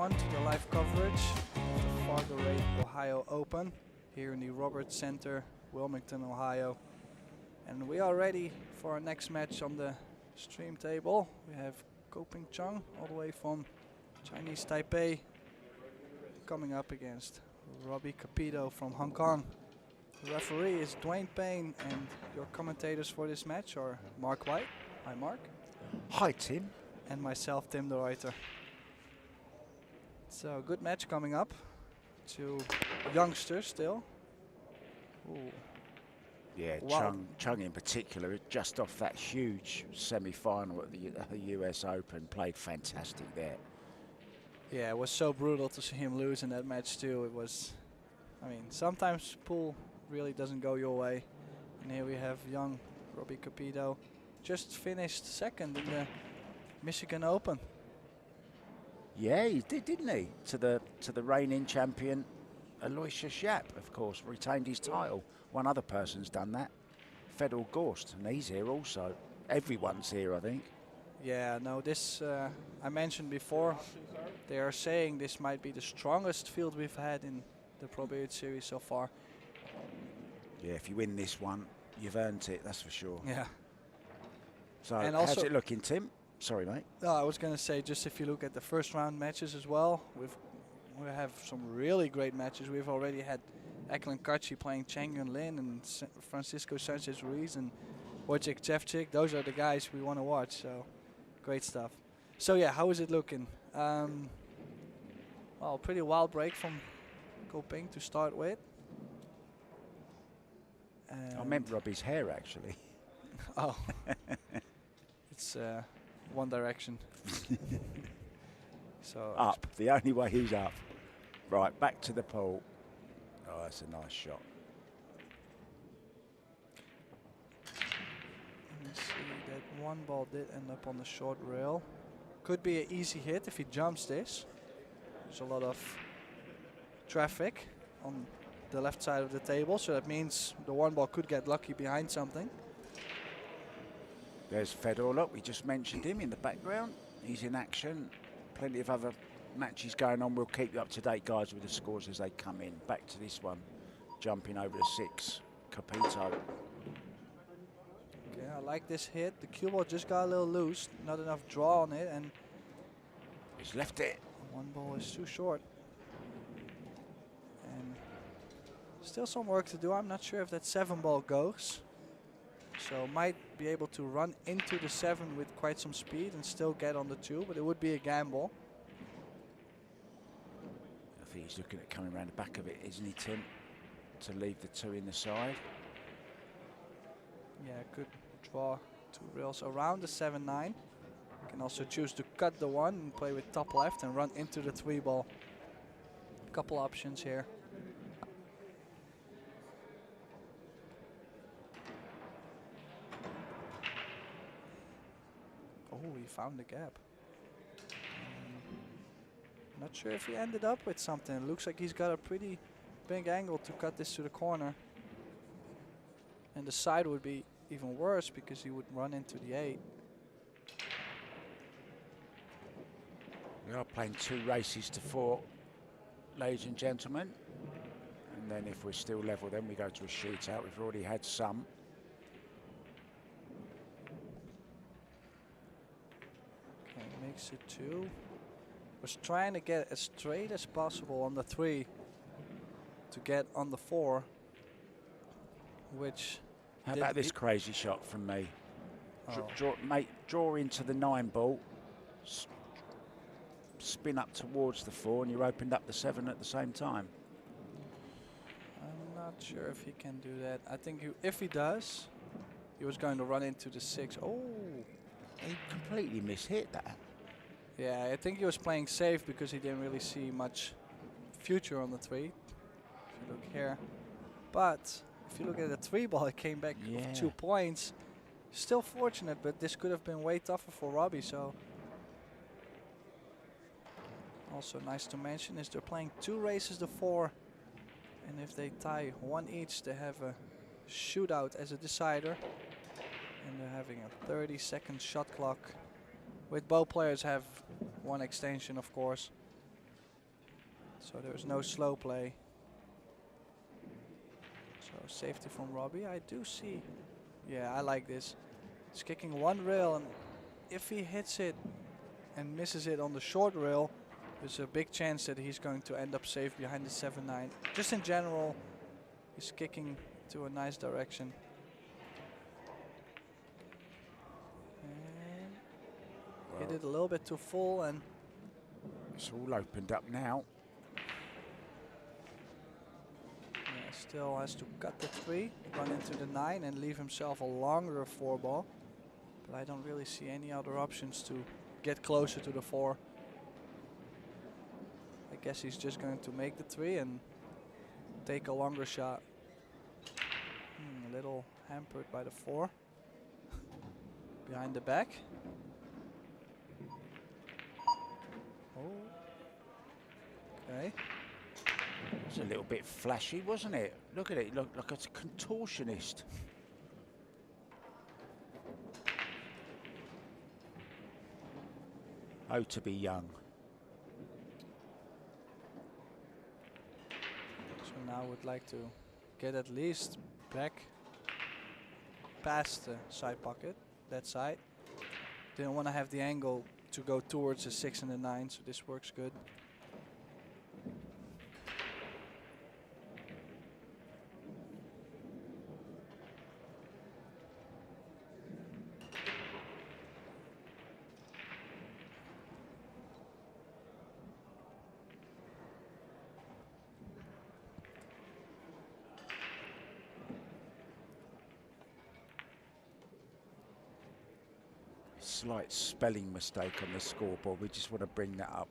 everyone to the live coverage of the FargoRate Ohio Open here in the Roberts Center, Wilmington, Ohio. And we are ready for our next match on the stream table. We have Chung all the way from Chinese Taipei coming up against Robbie Capito from Hong Kong. The referee is Dwayne Payne, and your commentators for this match are Mark White. Hi Mark. Hi Tim. And myself, Tim the Ruyter. So good match coming up. Two youngsters still. Ooh. Yeah, Wow. Chung in particular, just off that huge semi-final at the US Open, played fantastic there. Yeah, it was so brutal to see him lose in that match too. It was, I mean, sometimes pool really doesn't go your way. And here we have young Robbie Capito, just finished second in the Michigan Open. Yeah, he did, didn't he? To the reigning champion, Aloysius Yap, of course, retained his title. One other person's done that, Fedor Gorst, and he's here also. Everyone's here, I think. Yeah, no, this, I mentioned before, they are saying this might be the strongest field we've had in the Pro Billiard series so far. Yeah, if you win this one, you've earned it, that's for sure. Yeah. So, and how's also it looking, Tim? Sorry, mate. No, I was going to say, just if you look at the first round matches as well, we have some really great matches. We've already had Eklund Kachi playing Cheng Yun Lin and Francisco Sanchez Ruiz and Wojciech Jevchik. Those are the guys we want to watch, so great stuff. So yeah, how is it looking? Well, pretty wild break from Ko Ping to start with. I meant Robbie's hair, actually. Oh. It's one direction. So up, the only way he's up. Right, back to the pool. Oh, that's a nice shot. You see that one ball did end up on the short rail. Could be an easy hit if he jumps this. There's a lot of traffic on the left side of the table, so that means the one ball could get lucky behind something. There's Fedor, look, we just mentioned him in the background. He's in action. Plenty of other matches going on. We'll keep you up to date, guys, with the scores as they come in. Back to this one, jumping over the 6, Capito. Okay, I like this hit. The cue ball just got a little loose, not enough draw on it, and he's left it. One ball is too short. And still some work to do. I'm not sure if that 7 ball goes. So might be able to run into the 7 with quite some speed and still get on the 2, but it would be a gamble. I think he's looking at coming around the back of it, isn't he, Tim? To leave the 2 in the side. Yeah, could draw 2 rails around the 7-9. Can also choose to cut the 1 and play with top left and run into the 3 ball. Couple options here. Oh, he found the gap. Not sure if he ended up with something. It looks like he's got a pretty big angle to cut this to the corner. And the side would be even worse because he would run into the 8. We are playing 2 races to 4, ladies and gentlemen. And then if we're still level, then we go to a shootout. We've already had some. Makes it 2. Was trying to get as straight as possible on the 3 to get on the 4, which. How about this crazy shot from me? Oh. Draw into the 9 ball, spin up towards the 4, and you're opened up the 7 at the same time. I'm not sure if he can do that. I think if he does, he was going to run into the 6. Oh. He completely mishit that. Yeah, I think he was playing safe because he didn't really see much future on the 3. If you look here. But if you look at the 3 ball, it came back with 2 points. Still fortunate, but this could have been way tougher for Robbie. So also nice to mention is they're playing 2 races to 4. And if they tie 1 each, they have a shootout as a decider. And they're having a 30-second shot clock. With both players have 1 extension, of course. So there's no slow play. So safety from Robbie. I do see. Yeah, I like this. He's kicking one rail, and if he hits it and misses it on the short rail, there's a big chance that he's going to end up safe behind the 7-9. Just in general, he's kicking to a nice direction. And hit it a little bit too full, and it's all opened up now. yeah, still has to cut the 3, run into the 9, and leave himself a longer 4 ball. But I don't really see any other options to get closer to the 4. I guess he's just going to make the 3 and take a longer shot. A little hampered by the 4. Behind the back. Oh. Okay. It's a little bit flashy, wasn't it? Look at it, look like it's a contortionist. Oh, to be young. So now would like to get at least back past the side pocket, that side. Didn't want to have the angle to go towards the 6 and the 9, so this works good. Slight spelling mistake on the scoreboard. We just want to bring that up.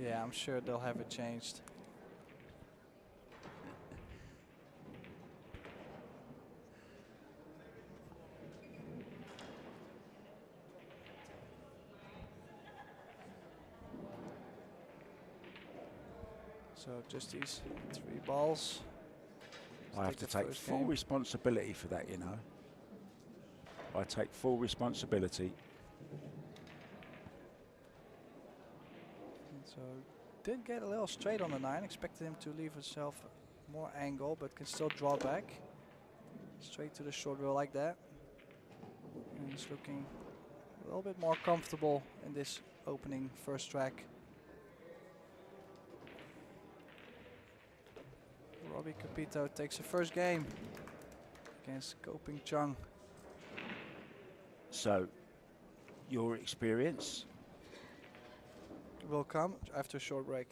Yeah, I'm sure they'll have it changed. So just these 3 balls. I have to take full responsibility for that, you know. I take full responsibility. And so did get a little straight on the 9. Expected him to leave himself more angle, but can still draw back. Straight to the short rail like that. And he's looking a little bit more comfortable in this opening first track. Robbie Capito takes the first game against Chung. So, your experience? Will come after a short break.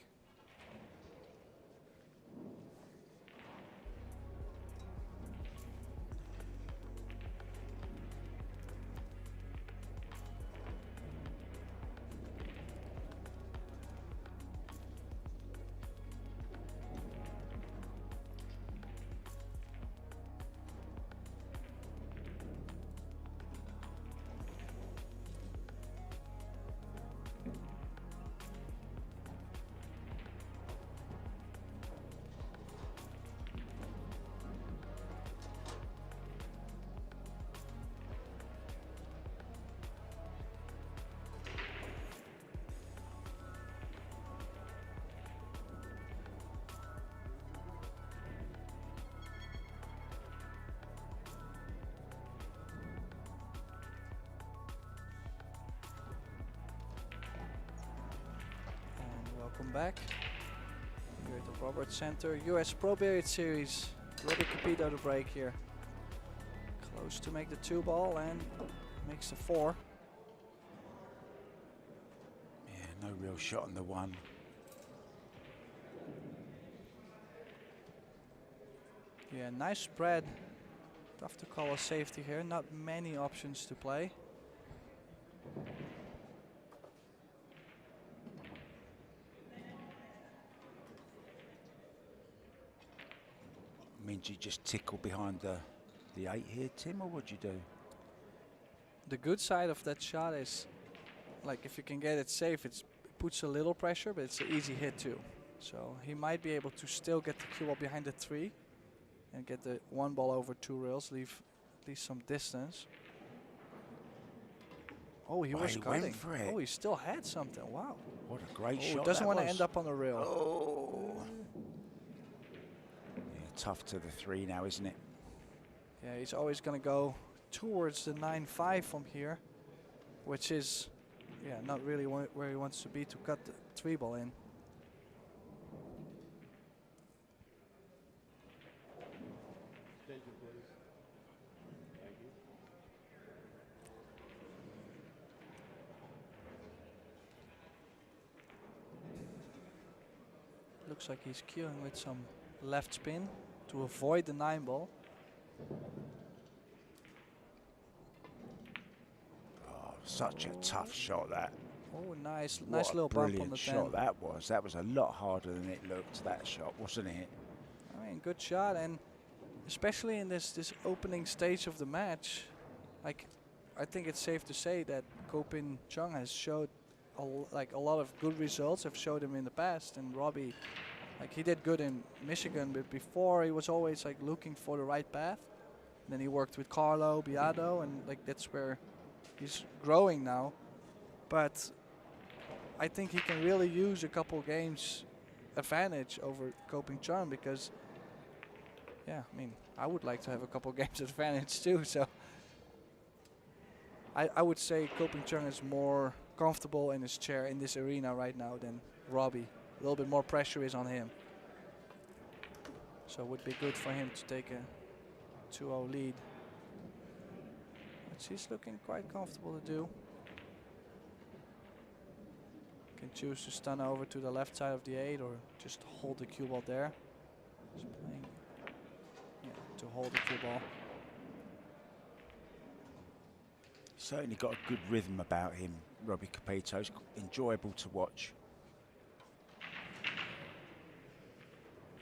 Welcome back. Here at the Roberts Center, US Pro Billiard Series. Robbie Capito to break here. Close to make the 2 ball and makes the 4. Yeah, no real shot on the 1. Yeah, nice spread. Tough to call a safety here. Not many options to play. Means you just tickle behind the 8 here, Tim, or what'd you do? The good side of that shot is, like, if you can get it safe, it puts a little pressure, but it's an easy hit too. So he might be able to still get the cue ball behind the 3 and get the 1 ball over 2 rails, leave at least some distance. Oh, he was he cutting. went for it. Oh, he still had something. Wow. What a great Oh, shot doesn't that want to was. end up on the rail. Oh. Yeah, tough to the 3 now, isn't it? Yeah, he's always going to go towards the 9-5 from here, which is, yeah, not really where he wants to be to cut the 3-ball in. Looks like he's cueing with some left spin to avoid the 9-ball. Oh, such a tough shot that. Oh, nice What little a bump on brilliant the 10. shot that was. That was a lot harder than it looked, that shot, wasn't it? I mean, good shot, and especially in this opening stage of the match, like, I think it's safe to say that Chung has showed a lot of good results. I've showed him in the past, and Robbie, like, he did good in Michigan, but before he was always like looking for the right path. And then he worked with Carlo Biado, and like that's where he's growing now. But I think he can really use a couple games advantage over Chung because, yeah, I mean, I would like to have a couple games advantage too. So I would say Chung is more comfortable in his chair in this arena right now than Robbie. A little bit more pressure is on him. So it would be good for him to take a 2-0 lead, which he's looking quite comfortable to do. Can choose to stun over to the left side of the 8 or just hold the cue ball there. He's playing, yeah, to hold the cue ball. Certainly got a good rhythm about him, Robbie Capito. It's enjoyable to watch.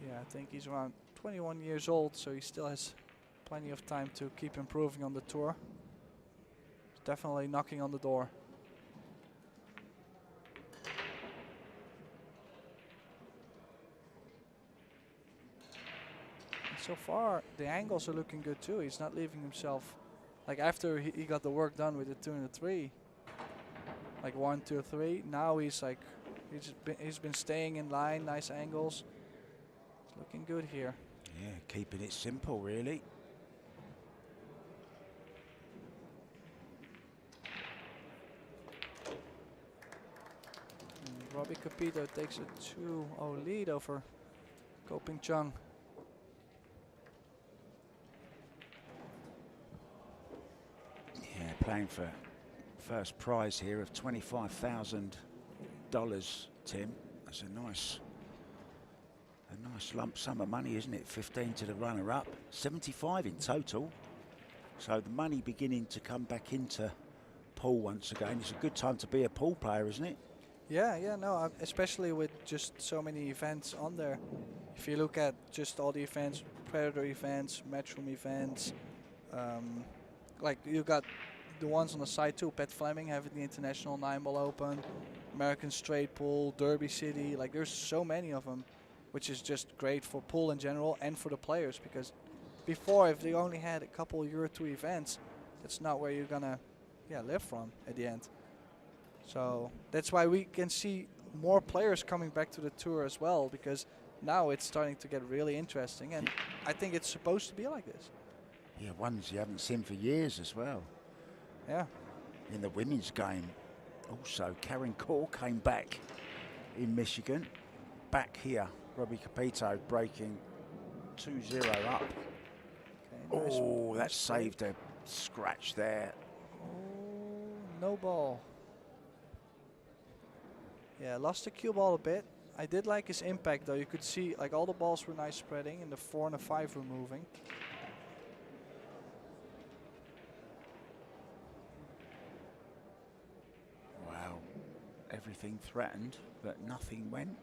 Yeah, I think he's around 21 years old, so he still has plenty of time to keep improving on the tour. He's definitely knocking on the door. And so far, the angles are looking good too. He's not leaving himself, like after he got the work done with the 2 and the 3, like 1, 2, 3. Now he's like, he's been staying in line, nice angles. It's looking good here. Yeah, keeping it simple, really. And Robbie Capito takes a 2-0 lead over Chung. Yeah, playing for first prize here of $25,000, Tim. That's a nice lump sum of money, isn't it? 15 to the runner-up, 75 in total. So the money beginning to come back into pool once again. It's a good time to be a pool player, isn't it? Yeah, no, especially with just so many events on there. If you look at just all the events, Predator events, Matchroom events, like you got the ones on the side too. Pat Fleming having the International 9-Ball Open, American Straight Pool, Derby City. Like there's so many of them, which is just great for pool in general and for the players, because before, if they only had a couple Euro 2 events, that's not where you're gonna live from at the end. So that's why we can see more players coming back to the tour as well, because now it's starting to get really interesting, and I think it's supposed to be like this. Yeah, ones you haven't seen for years as well. Yeah. In the women's game also, Karen Kaur came back in Michigan. Back here, Robbie Capito breaking 2-0 up. Okay, nice, Oh, that nice saved a scratch there. Oh, no ball. Yeah, lost the cue ball a bit. I did like his impact though. You could see like all the balls were nice spreading and the 4 and the 5 were moving. Wow. Everything threatened, but nothing went.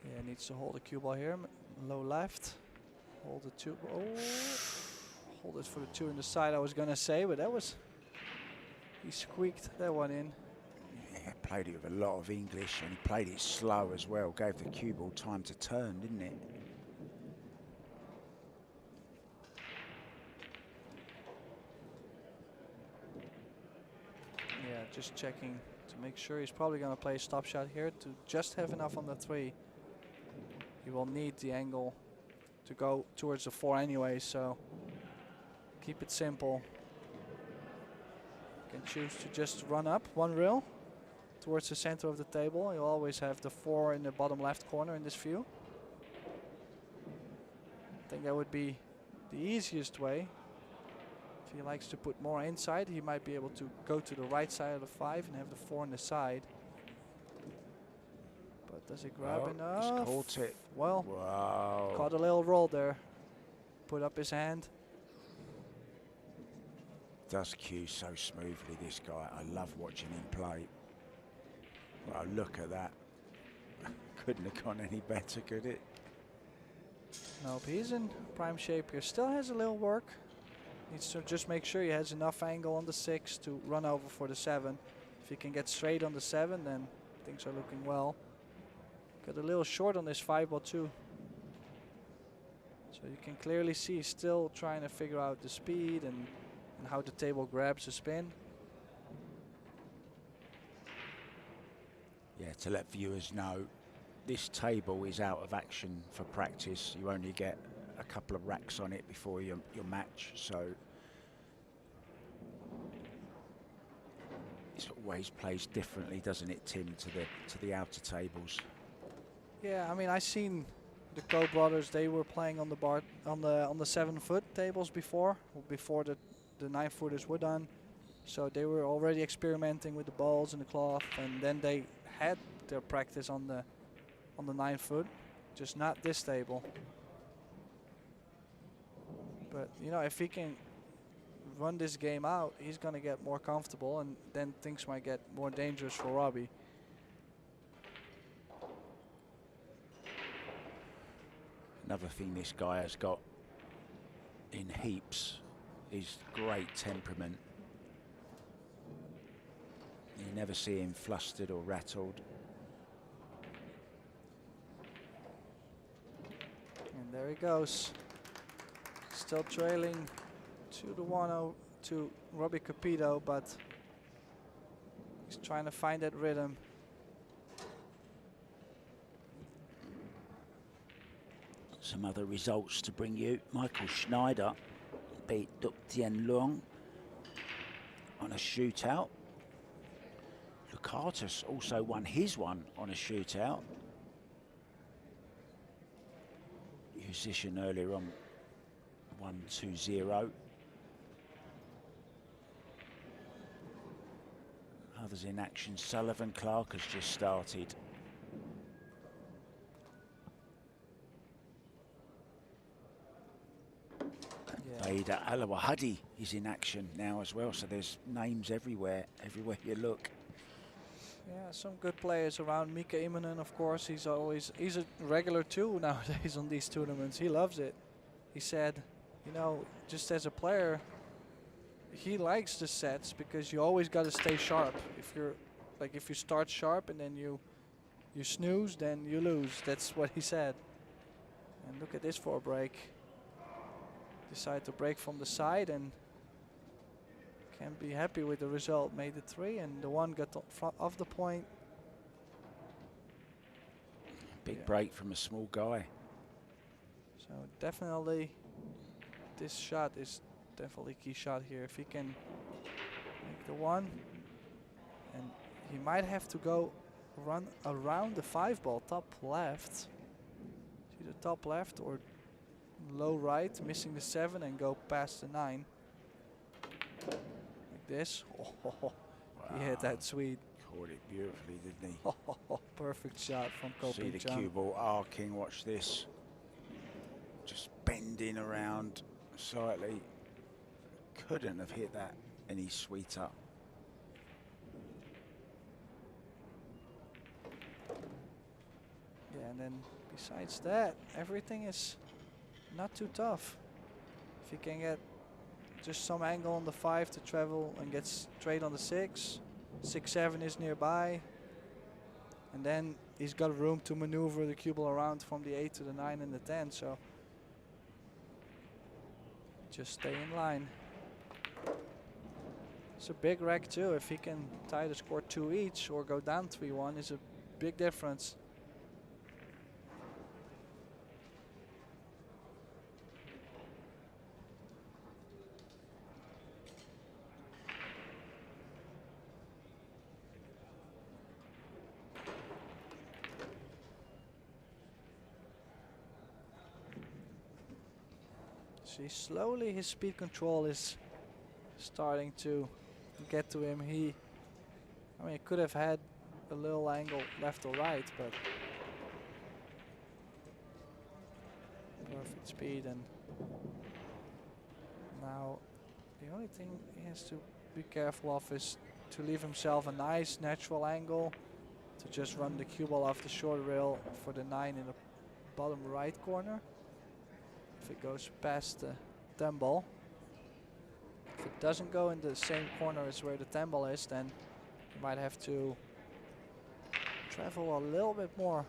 Yeah, needs to hold the cue ball here, low left. Hold the 2. Oh, hold it for the 2 in the side, I was going to say, but that was... He squeaked that one in. Yeah, played it with a lot of English, and he played it slow as well. Gave the cue ball time to turn, didn't it? Yeah, just checking to make sure. He's probably going to play a stop shot here to just have enough on the 3. He will need the angle to go towards the 4 anyway, so keep it simple. You can choose to just run up 1 rail towards the center of the table. You'll always have the 4 in the bottom left corner in this view. I think that would be the easiest way. If he likes to put more inside, he might be able to go to the right side of the 5 and have the 4 on the side. But does it grab enough? He's caught it. Well, wow. Caught a little roll there. Put up his hand. Does cue so smoothly, this guy. I love watching him play. Wow, look at that. Couldn't have gone any better, could it? Nope, he's in prime shape here. Still has a little work. Needs to just make sure he has enough angle on the 6 to run over for the 7. If he can get straight on the 7, then things are looking well. Got a little short on this 5 ball too. So you can clearly see he's still trying to figure out the speed and how the table grabs the spin. Yeah, to let viewers know, this table is out of action for practice. You only get a couple of racks on it before your match, so it always plays differently, doesn't it, Tim, to the outer tables? Yeah, I mean, I seen the Coe brothers. They were playing on the bar on the 7-foot tables before the 9-footers were done. So they were already experimenting with the balls and the cloth, and then they had their practice on the 9-foot, just not this table. But you know, if he can run this game out, he's gonna get more comfortable, and then things might get more dangerous for Robbie. Another thing this guy has got in heaps is great temperament. You never see him flustered or rattled. And there he goes. Still trailing 2-1 to Robbie Capito, but he's trying to find that rhythm. Some other results to bring you. Michael Schneider beat Duc Tien Long on a shootout. Lucatus also won his one on a shootout. Musician earlier on 1-2-0. Others in action. Sullivan Clark has just started. Bader Alawahadi is in action now as well, so there's names everywhere you look. Yeah, some good players around. Mika Immonen, of course, he's a regular too nowadays on these tournaments. He loves it. He said, you know, just as a player, he likes the sets because you always got to stay sharp. If you start sharp and then you snooze, then you lose. That's what he said. And look at this for a break. Decide to break from the side and can be happy with the result. Made it 3 and the 1 got off the point. Big break from a small guy. So definitely this shot is definitely key shot here. If he can make the 1, and he might have to go run around the 5 ball top left. See the top left or low right, missing the 7 and go past the 9. Like this. Oh, Wow. He hit that sweet. Caught it beautifully, didn't he? Perfect shot from Koh See the Chung. cue ball arcing, watch this. Just bending around slightly. Couldn't have hit that any sweeter. Yeah, and then besides that, everything is not too tough. If he can get just some angle on the 5 to travel and get straight on the 6. 6-7 is nearby. And then he's got room to maneuver the cue ball around from the 8 to the 9 and the 10. So just stay in line. It's a big rack too. If he can tie the score 2 each or go down 3-1 is a big difference. See, slowly his speed control is starting to get to him. He could have had a little angle left or right, but perfect speed. And now the only thing he has to be careful of is to leave himself a nice natural angle to just run the cue ball off the short rail for the 9 in the bottom right corner. If it goes past the 10 ball. If it doesn't go in the same corner as where the 10 ball is, then you might have to travel a little bit more.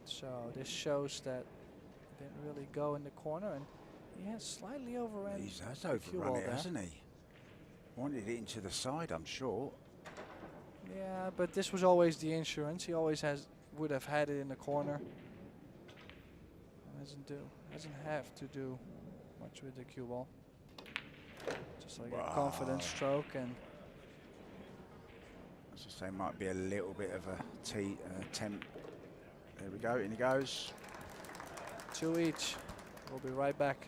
So this shows that didn't really go in the corner, and he has slightly overrun. He has overrun it, hasn't he? Wanted it into the side, I'm sure. Yeah, but this was always the insurance. He always would have had it in the corner. Doesn't have to do much with the cue ball. Just like a confident stroke, and as I say, might be a little bit of a attempt. There we go, in he goes. 2 each. We'll be right back.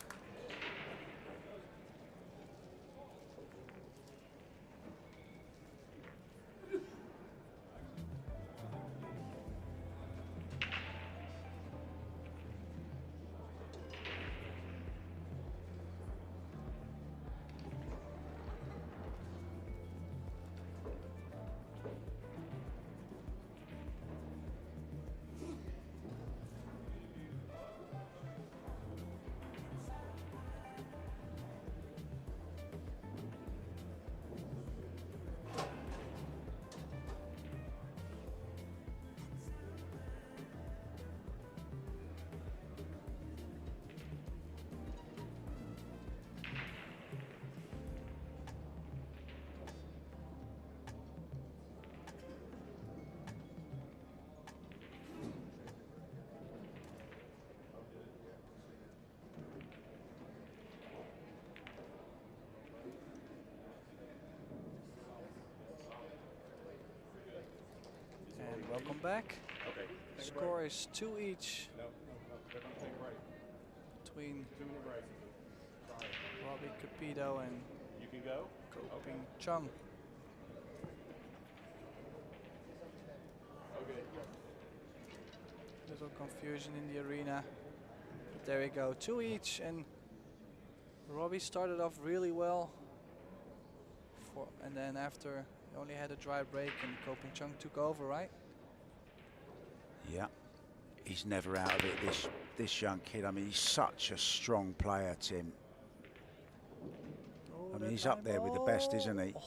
Welcome back. Okay. Score is 2 each between Robbie, Capito, and you can go. Chung. Okay. Little confusion in the arena. But there we go, 2 each, and Robbie started off really well. And then after he only had a dry break, and Chung took over, right? Yeah, he's never out of it, this young kid. I mean, he's such a strong player, Tim. Oh, I mean, he's up there with the best, isn't he? Oh.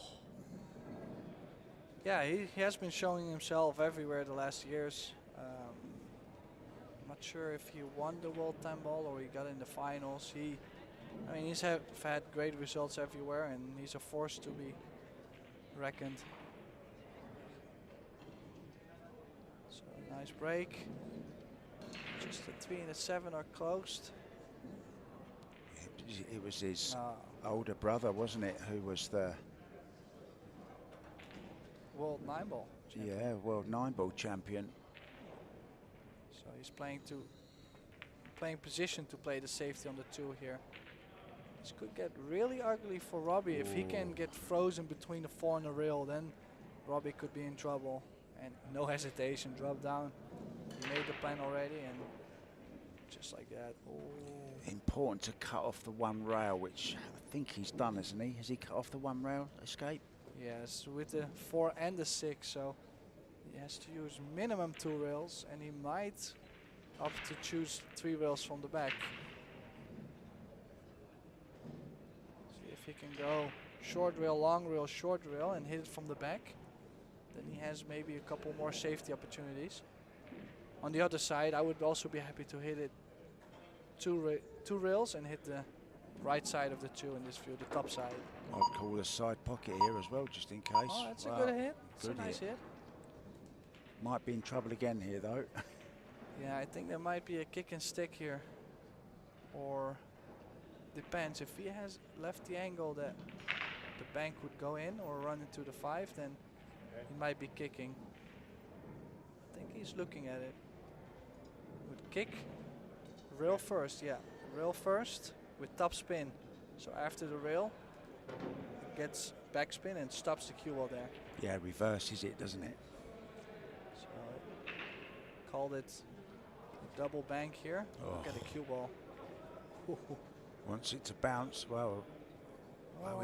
Yeah, he has been showing himself everywhere the last years. I'm not sure if he won the World 10 Ball or he got in the finals. He's had great results everywhere, and he's a force to be reckoned. So nice break. Just the 3 and the 7 are closed. It was his older brother, wasn't it, who was the World 9 Ball champion. Yeah, World 9 Ball champion. So he's playing position to play the safety on the 2 here. This could get really ugly for Robbie. Ooh. If he can get frozen between the 4 and the rail, then Robbie could be in trouble. And no hesitation, drop down. He made the plan already and just like that. Oh. Important to cut off the one rail, which I think he's done, hasn't he? Has he cut off the one rail escape? Yes, with the 4 and the 6, so he has to use minimum 2 rails, and he might opt to choose 3 rails from the back. See if he can go short rail, long rail, short rail, and hit it from the back. Then he has maybe a couple more safety opportunities. On the other side, I would also be happy to hit it 2 rails and hit the right side of the 2 in this view, the top side. I'd call a side pocket here as well, just in case. Oh, that's a good hit. It's Good a nice hit. Might be in trouble again here, though. Yeah, I think there might be a kick and stick here. Or depends. If he has left the angle that the bank would go in or run into the 5, then he might be kicking. I think he's looking at it. With kick, rail first, yeah. Rail first with top spin. So after the rail, it gets backspin and stops the cue ball there. Yeah, reverses it, doesn't it? So called it a double bank here. Look at the cue ball. Wants it to bounce. Well,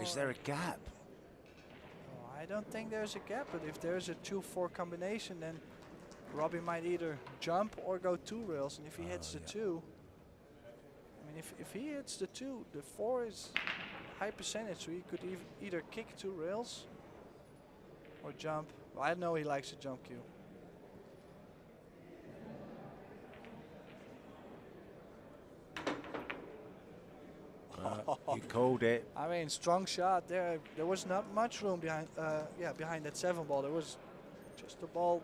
is there a gap? I don't think there's a gap, but if there's a 2-4 combination, then Robbie might either jump or go 2 rails, and if he hits the 2, I mean, if he hits the 2, the 4 is high percentage, so he could either kick 2 rails or jump. Well, I know he likes to jump cue. You called it. I mean, strong shot there. There was not much room behind. Behind that 7 ball, there was just a ball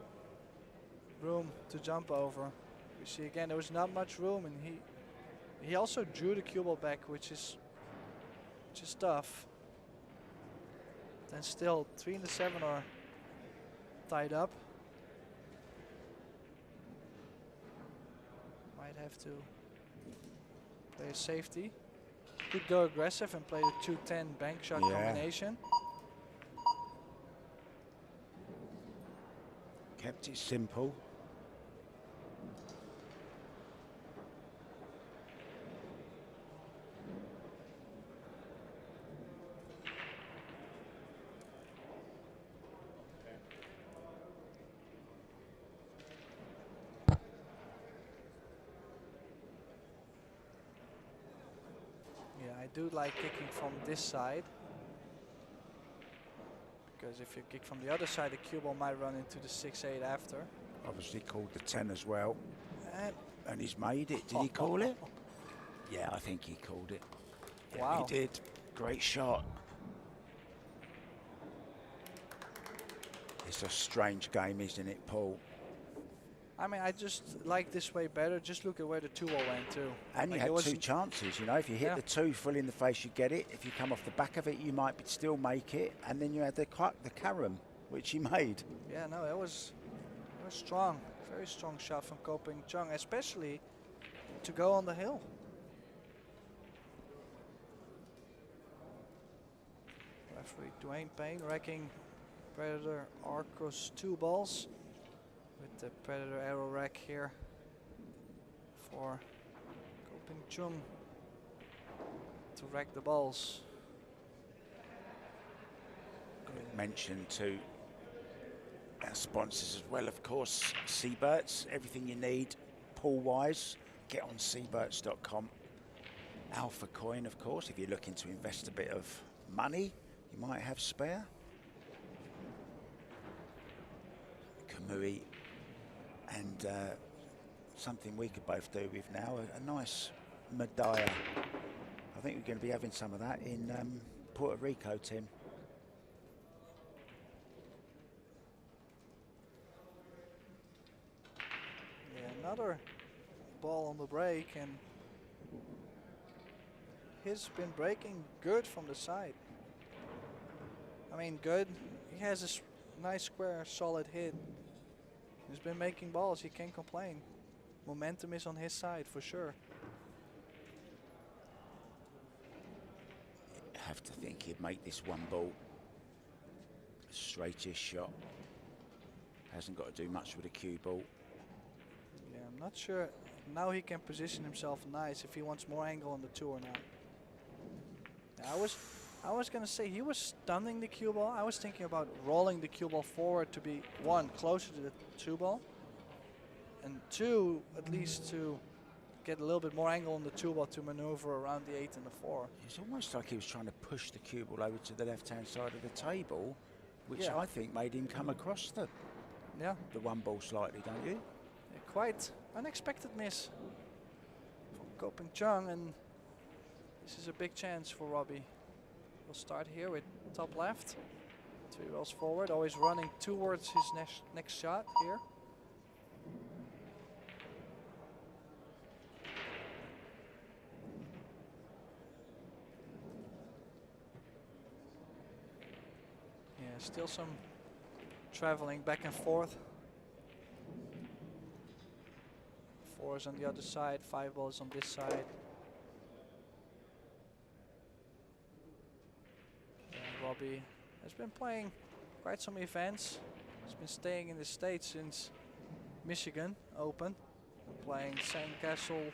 room to jump over. You see again, there was not much room, and he also drew the cue ball back, which is tough. Then still, 3 and the 7 are tied up. Might have to play a safety. Could go aggressive and play the 2-10 bank shot combination. Kept it simple. I do like kicking from this side, because if you kick from the other side, the cue ball might run into the 6-8 after. Obviously called the 10 as well. And he's made it. Did he call it? Yeah, I think he called it. Yeah, wow. He did. Great shot. It's a strange game, isn't it, Paul? I mean, I just like this way better. Just look at where the 2 ball went to. And like you had 2 chances, you know. If you hit the 2 full in the face, you get it. If you come off the back of it, you might still make it. And then you had the carom, which he made. Yeah, no, it was strong. Very strong shot from Koping Chung, especially to go on the hill. Referee Dwayne Payne racking Predator Arcos II balls with the Predator arrow rack here for Koping Chung to rack the balls. Mention to our sponsors as well, of course, Seabirds, everything you need pool-wise, get on seabirds.com. Alpha Coin, of course, if you're looking to invest a bit of money you might have spare. Kamui, and something we could both do with now, a nice Medalla. I think we're going to be having some of that in Puerto Rico, Tim. Another ball on the break, and he's been breaking good from the side. I mean, good. He has a nice square, solid hit. He's been making balls. He can't complain. Momentum is on his side for sure. You have to think he'd make this one ball straightest shot. Hasn't got to do much with a cue ball. Yeah, I'm not sure Now he can position himself nice if he wants more angle on the 2 or not. I was gonna say he was stunning the cue ball. I was thinking about rolling the cue ball forward to be 1, closer to the 2 ball, and 2, at least to get a little bit more angle on the 2 ball to maneuver around the 8 and the 4. It's almost like he was trying to push the cue ball over to the left-hand side of the table, which I think made him come across the 1 ball slightly, don't you? Yeah, quite unexpected miss from Chung, and this is a big chance for Robbie. We'll start here with top left, 3 balls forward, always running towards his next shot here. Yeah, still some traveling back and forth. 4 is on the other side, 5 balls on this side. Robbie has been playing quite some events. He's been staying in the States since Michigan Open, playing Sandcastle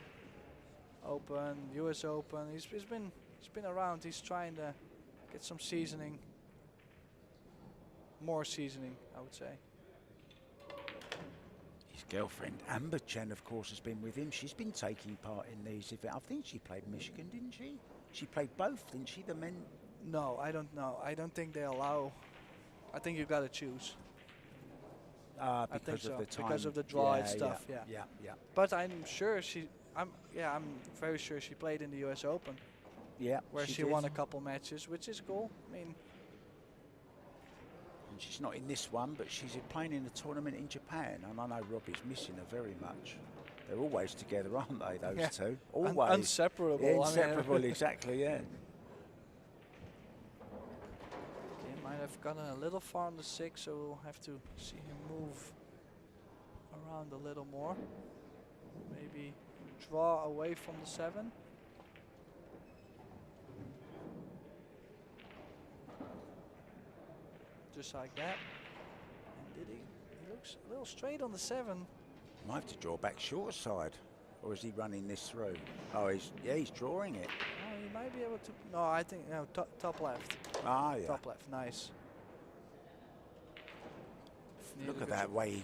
Open, US Open. He's been around. He's trying to get some seasoning, more seasoning, I would say. His girlfriend Amber Chen, of course, has been with him. She's been taking part in these events. I think she played Michigan, didn't she? She played both, didn't she? The men. No, I don't know. I don't think they allow. I think you got to choose. Because of the time. Because of the draw and stuff. Yeah. But I'm sure I'm very sure she played in the US Open. Yeah. Where she won a couple matches, which is cool. I mean. And she's not in this one, but she's playing in a tournament in Japan, and I know Robbie's missing her very much. They're always together, aren't they? Those two. Always. Inseparable. Yeah, inseparable. Exactly. Yeah. I've gotten a little far on the 6, so we'll have to see him move around a little more. Maybe draw away from the 7. Just like that. And he looks a little straight on the 7. Might have to draw back short side, or is he running this through? Oh, he's drawing it. Oh, he might be able to. No, I think top left. Ah, yeah. Top left, nice. Look at that way he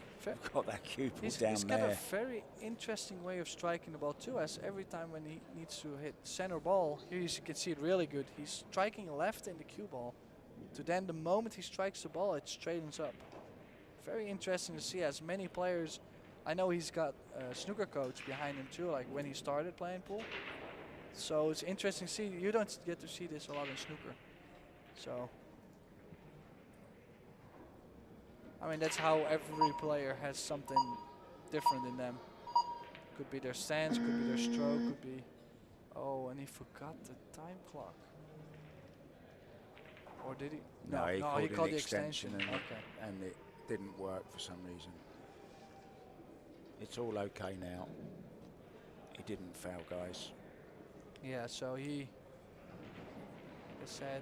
got that cue ball down there. He's got a very interesting way of striking the ball too, as every time when he needs to hit center ball, here you can see it really good. He's striking left in the cue ball, to then the moment he strikes the ball, it straightens up. Very interesting to see, as many players. I know he's got a snooker coach behind him too, like when he started playing pool. So it's interesting to see. You don't get to see this a lot in snooker. So. I mean, that's how every player has something different in them. Could be their stance, could be their stroke, could be... Oh, and he forgot the time clock. Or did he? No, he called the extension and and it didn't work for some reason. It's all okay now. He didn't foul, guys. Yeah, so he said...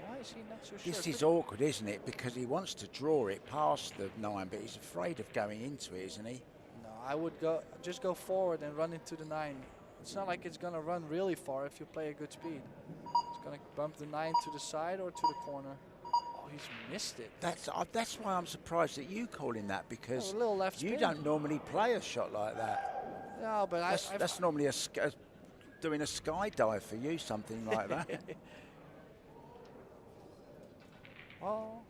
Why is he not so sure? This is awkward, isn't it? Because he wants to draw it past the 9, but he's afraid of going into it, isn't he? No, I would just go forward and run into the 9. It's not like it's going to run really far if you play a good speed. It's going to bump the 9 to the side or to the corner. Oh, he's missed it. That's why I'm surprised that you call him that, because a little left you spin. don't normally play a shot like that. No, but that's normally doing a skydive for you, something like that. Well,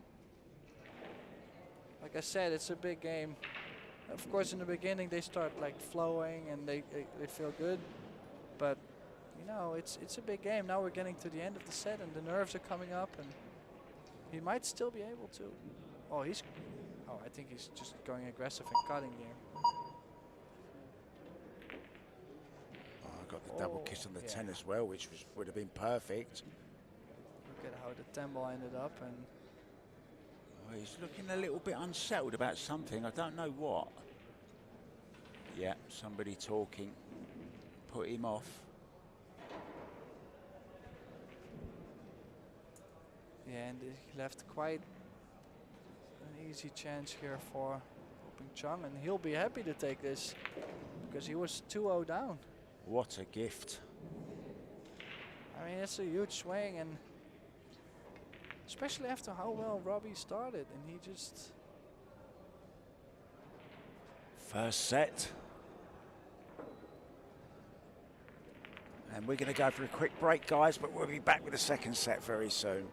like I said, it's a big game. Of course, in the beginning they start like flowing and they feel good, but you know it's a big game. Now we're getting to the end of the set and the nerves are coming up, and he might still be able to. Oh, I think he's just going aggressive and cutting here. Oh, I got the double kiss on the 10 as well, which would have been perfect. Look at how the 10 ball ended up, and. He's looking a little bit unsettled about something. I don't know what. Yeah, somebody talking. Put him off. Yeah, and he left quite an easy chance here for coping Chung, and he'll be happy to take this because he was 2-0 down. What a gift. I mean, it's a huge swing, and especially after how well Robbie started, and he just... First set. And we're going to go for a quick break, guys, but we'll be back with the second set very soon.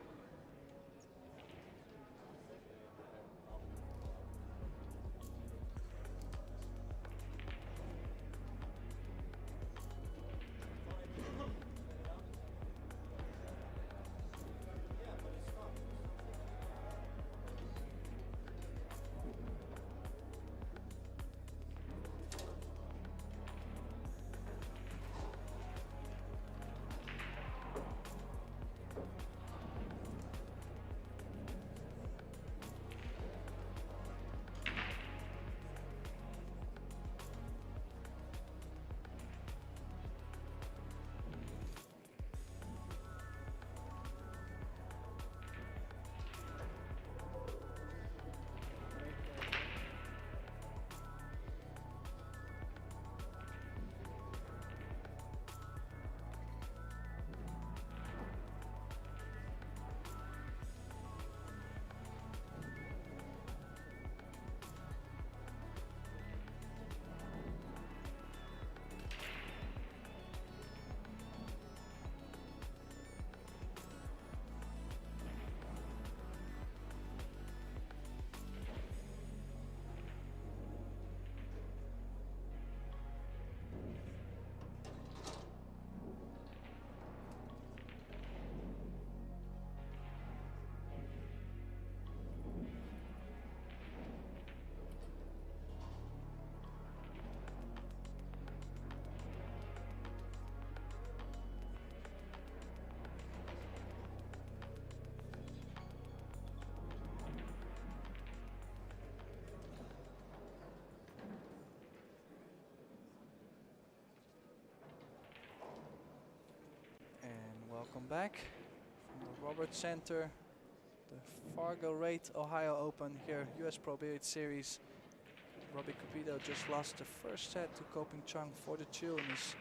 Welcome back from the Roberts Center, the FargoRate Ohio Open here, US Pro Billiard Series. Robbie Capito just lost the first set to Coping Chung 4-2 and is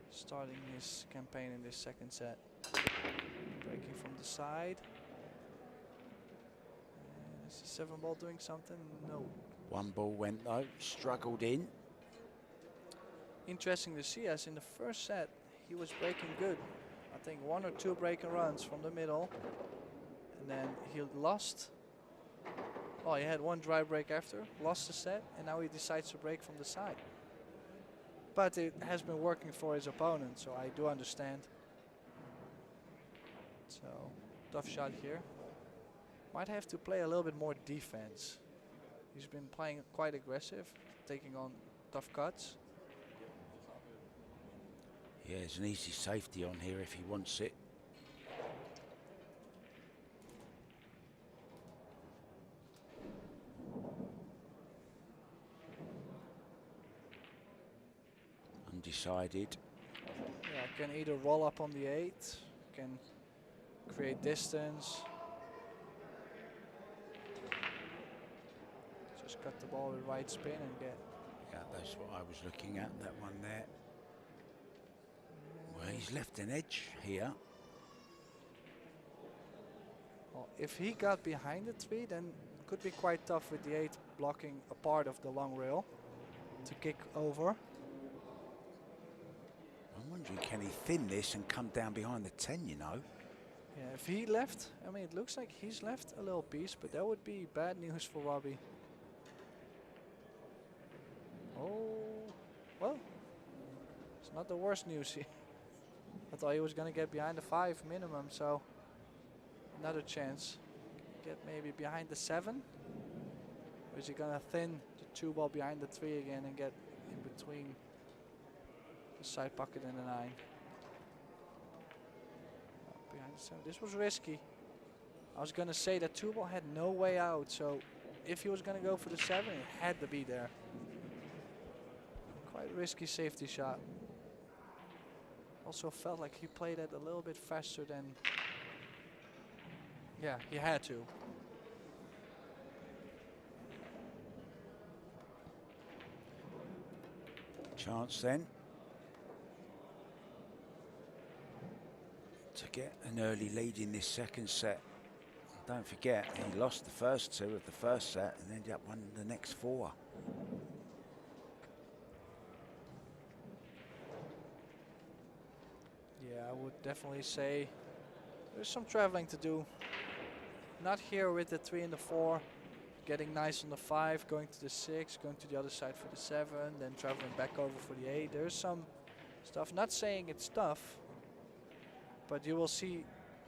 starting his campaign in this second set. Breaking from the side. And is the 7 ball doing something? No. One ball went though, struggled in. Interesting to see, as in the first set he was breaking good. I think 1 or 2 breaking runs from the middle, and then he lost. Oh, he had 1 dry break after, lost the set, and now he decides to break from the side. But it has been working for his opponent, so I do understand. So, tough shot here. Might have to play a little bit more defense. He's been playing quite aggressive, taking on tough cuts. Yeah, there's an easy safety on here if he wants it. Undecided. Yeah, can either roll up on the 8, can create distance. Just cut the ball with right spin and get... Yeah, that's what I was looking at, that one there. Well, he's left an edge here. Well, if he got behind the 3, then it could be quite tough with the 8 blocking a part of the long rail to kick over. I'm wondering, can he thin this and come down behind the 10, you know? Yeah, if he left, I mean, it looks like he's left a little piece, but that would be bad news for Robbie. Oh, well, it's not the worst news here. I thought he was going to get behind the 5 minimum, so another chance. Get maybe behind the 7? Or is he going to thin the 2 ball behind the 3 again and get in between the side pocket and the 9? Behind the 7. This was risky. I was going to say that 2 ball had no way out, so if he was going to go for the 7, it had to be there. Quite risky safety shot. Also felt like he played it a little bit faster than, yeah, he had to. Chance then to get an early lead in this second set. Don't forget, he lost the first 2 of the first set and ended up winning the next 4. Yeah, I would definitely say there's some traveling to do. Not here with the 3 and the 4, getting nice on the 5, going to the 6, going to the other side for the 7, then traveling back over for the 8. There's some stuff, not saying it's tough, but you will see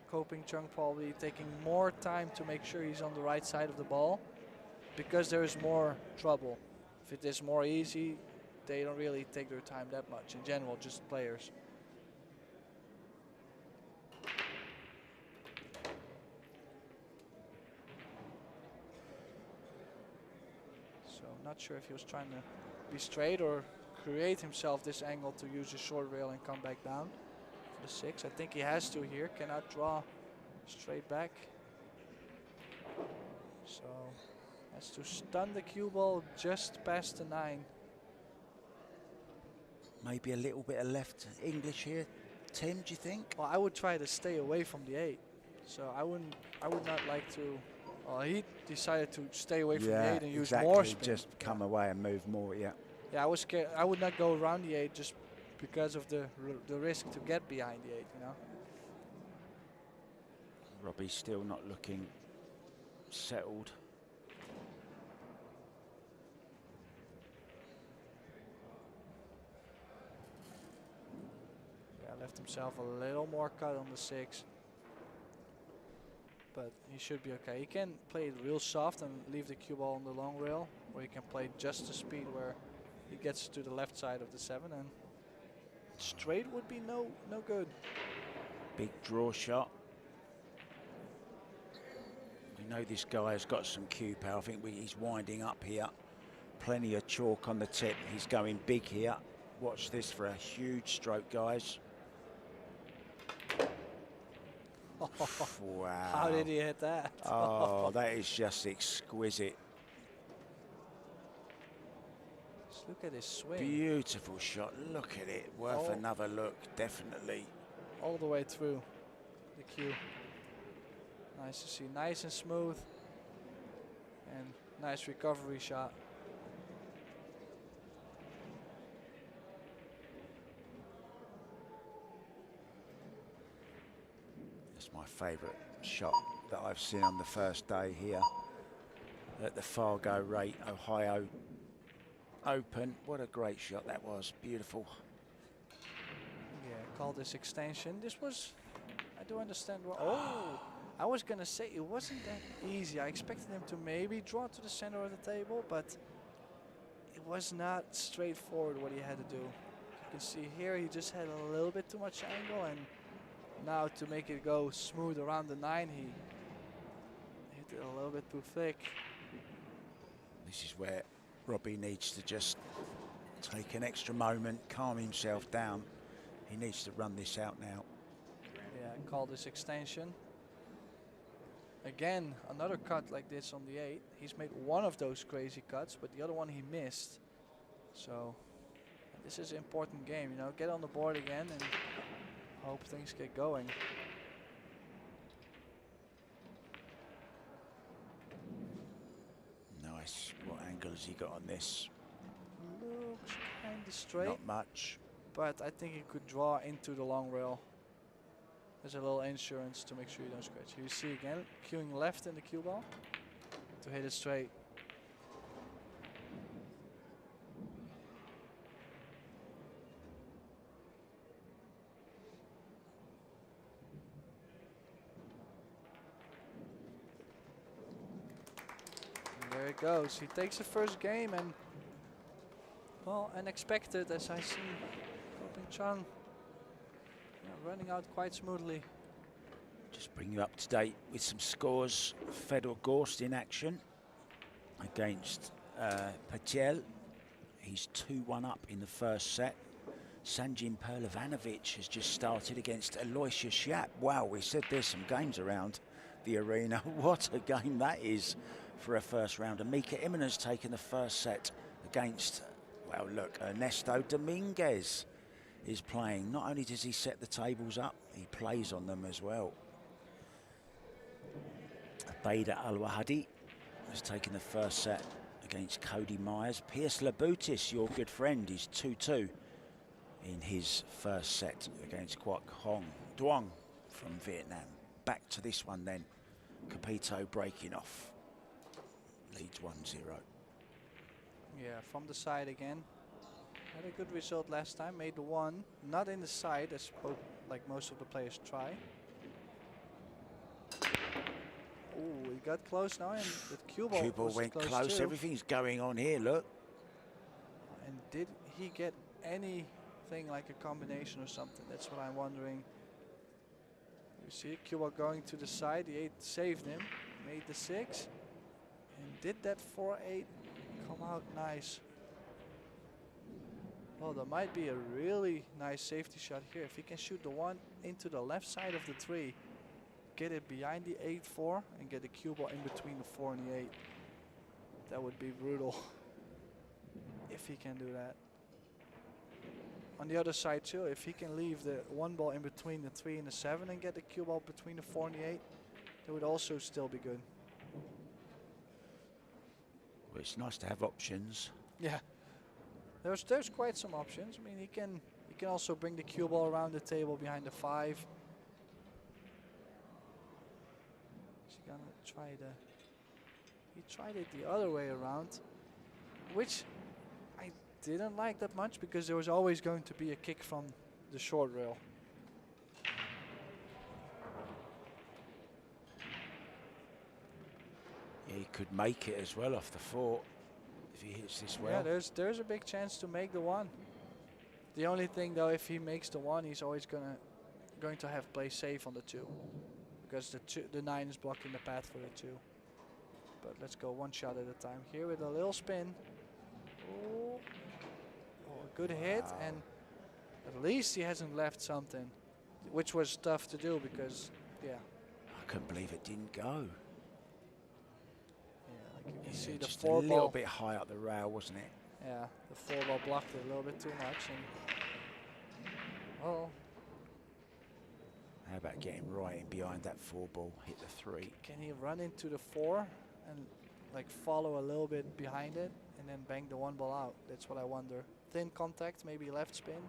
Coping Chung probably taking more time to make sure he's on the right side of the ball, because there is more trouble. If it is more easy, they don't really take their time that much in general, just players. So not sure if he was trying to be straight or create himself this angle to use his short rail and come back down for the 6. I think he has to here, cannot draw straight back. So has to stun the cue ball just past the 9. Maybe a little bit of left English here, Tim, do you think? Well, I would try to stay away from the 8. So I would not like to. Well, he decided to stay away from the 8 and use more spin. Just come away and move more, yeah. Yeah, I was scared. I would not go around the 8 just because of the risk to get behind the 8, you know. Robbie's still not looking settled. Yeah, left himself a little more cut on the 6. But he should be okay. He can play it real soft and leave the cue ball on the long rail, or he can play just the speed where he gets to the left side of the 7, and straight would be no good. Big draw shot. We know this guy has got some cue power. I think he's winding up here. Plenty of chalk on the tip. He's going big here. Watch this for a huge stroke, guys. Wow. How did he hit that? Oh, that is just exquisite. Just look at his swing. Beautiful shot. Look at it. Worth another look, definitely. All the way through the cue. Nice to see. Nice and smooth. And nice recovery shot. It's my favourite shot that I've seen on the first day here at the FargoRate Ohio Open. What a great shot that was. Beautiful. Yeah, call this extension. This was, I do understand what, oh, I was gonna say it wasn't that easy. I expected him to maybe draw to the center of the table, but it was not straightforward what he had to do. You can see here he just had a little bit too much angle, and now to make it go smooth around the 9, he hit it a little bit too thick. This is where Robbie needs to just take an extra moment, calm himself down. He needs to run this out now. Yeah, call this extension. Again, another cut like this on the 8. He's made one of those crazy cuts, but the other one he missed. So this is an important game, you know. Get on the board again and hope things get going. Nice. What angle has he got on this? Looks kind of straight. Not much. But I think he could draw into the long rail. There's a little insurance to make sure you don't scratch. You see again, cueing left in the cue ball to hit it straight. And there it goes. He takes the first game, and well, unexpected as I see Chung running out quite smoothly. Just bring you up to date with some scores. Fedor Gorst in action against Patel. He's 2-1 up in the first set. Sanjin Perlovanovic has just started against Aloysius Yap. Wow, we said there's some games around the arena. What a game that is for a first rounder. Mika Iman's taken the first set against, Well, look, Ernesto Dominguez is playing. Not only does he set the tables up, he plays on them as well. Bader Al-Wahadi has taken the first set against Cody Myers. Pierce Labutis, your good friend, is 2-2 in his first set against Quoc Hong Duong from Vietnam. Back to this one then. Capito breaking off. Leads 1-0. Yeah, from the side again. Had a good result last time. Made the one. Not in the side, as like most of the players try. Oh, he got close now, and the cue ball went close. Too. Everything's going on here, look. And did he get anything like a combination or something? That's what I'm wondering. You see cue ball going to the side. The 8 saved him. Made the 6. And did that 4-8 come out nice? Well, there might be a really nice safety shot here. If he can shoot the 1 into the left side of the 3, get it behind the 8-4 and get the cue ball in between the 4 and the 8. That would be brutal if he can do that. On the other side too, if he can leave the 1 ball in between the 3 and the 7 and get the cue ball between the 4 and the 8, that would also still be good. Well, it's nice to have options. Yeah, there's quite some options. I mean, he can also bring the cue ball around the table behind the 5. Gonna try he tried it the other way around, which I didn't like that much because there was always going to be a kick from the short rail. Yeah, he could make it as well off the 4 if he hits this well. Yeah, there's a big chance to make the 1. The only thing though, if he makes the 1, he's always going to have play safe on the 2. Because the 9 is blocking the path for the 2. But let's go 1 shot at a time here with a little spin. Oh, a good hit, and at least he hasn't left something, which was tough to do because, yeah. I couldn't believe it didn't go. Yeah, like you can see the just 4 a little ball. bit high up the rail, wasn't it? Yeah, the 4 ball blocked it a little bit too much, and well. How about getting right in behind that 4 ball, hit the 3? Can he run into the 4 and like follow a little bit behind it and then bang the 1 ball out? That's what I wonder. Thin contact, maybe left spin.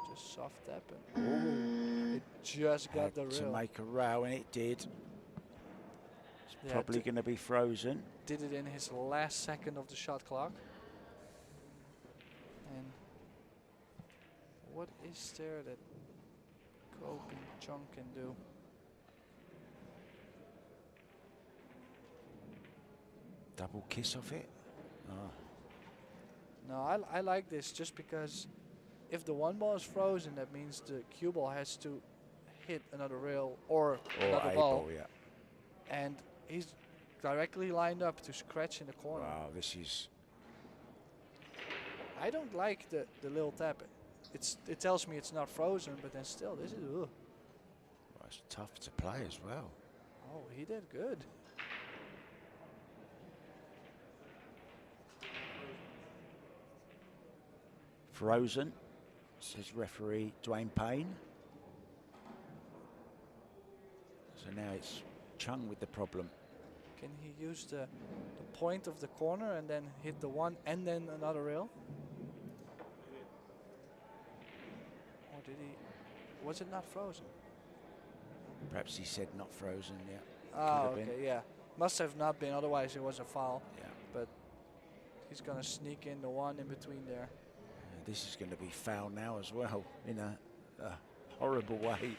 Just soft tap and it just got the rail. To make a row, and it did. It's Yeah, probably going to be frozen. Did it in his last second of the shot clock. And what is there that Cope and Chung can do? Double kiss off it. Oh. No, I like this just because if the 1 ball is frozen, that means the cue ball has to hit another rail or another ball. Yeah. And he's directly lined up to scratch in the corner. Wow, this is... I don't like the little tap. It tells me it's not frozen, but then still, this is... Well, it's tough to play as well. Oh, he did good. Frozen, says referee Dwayne Payne. So now it's Chung with the problem. Can he use the point of the corner and then hit the 1 and then another rail? Or did he... Was it not frozen? Perhaps he said not frozen, yeah. Oh, okay, yeah. Must have not been, otherwise it was a foul. Yeah. But he's going to sneak in the 1 in between there. This is going to be foul now as well, in a horrible way.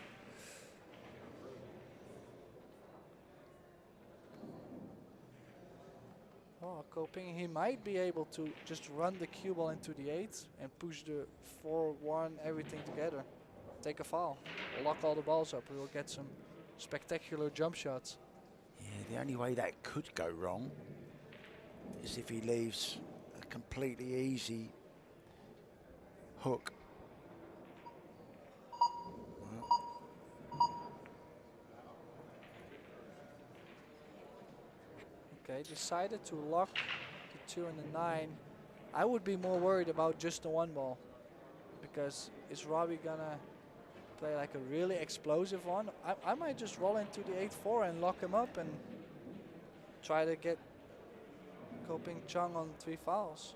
Oh, Koping, he might be able to just run the cue ball into the 8 and push the 4-1, everything together. Take a foul, lock all the balls up. We'll get some spectacular jump shots. Yeah, the only way that could go wrong is if he leaves a completely easy hook. Okay, decided to lock the 2 and the 9. I would be more worried about just the 1 ball, because is Robbie gonna play like a really explosive one? I might just roll into the 8-4 and lock him up and try to get coping Chung on 3 fouls.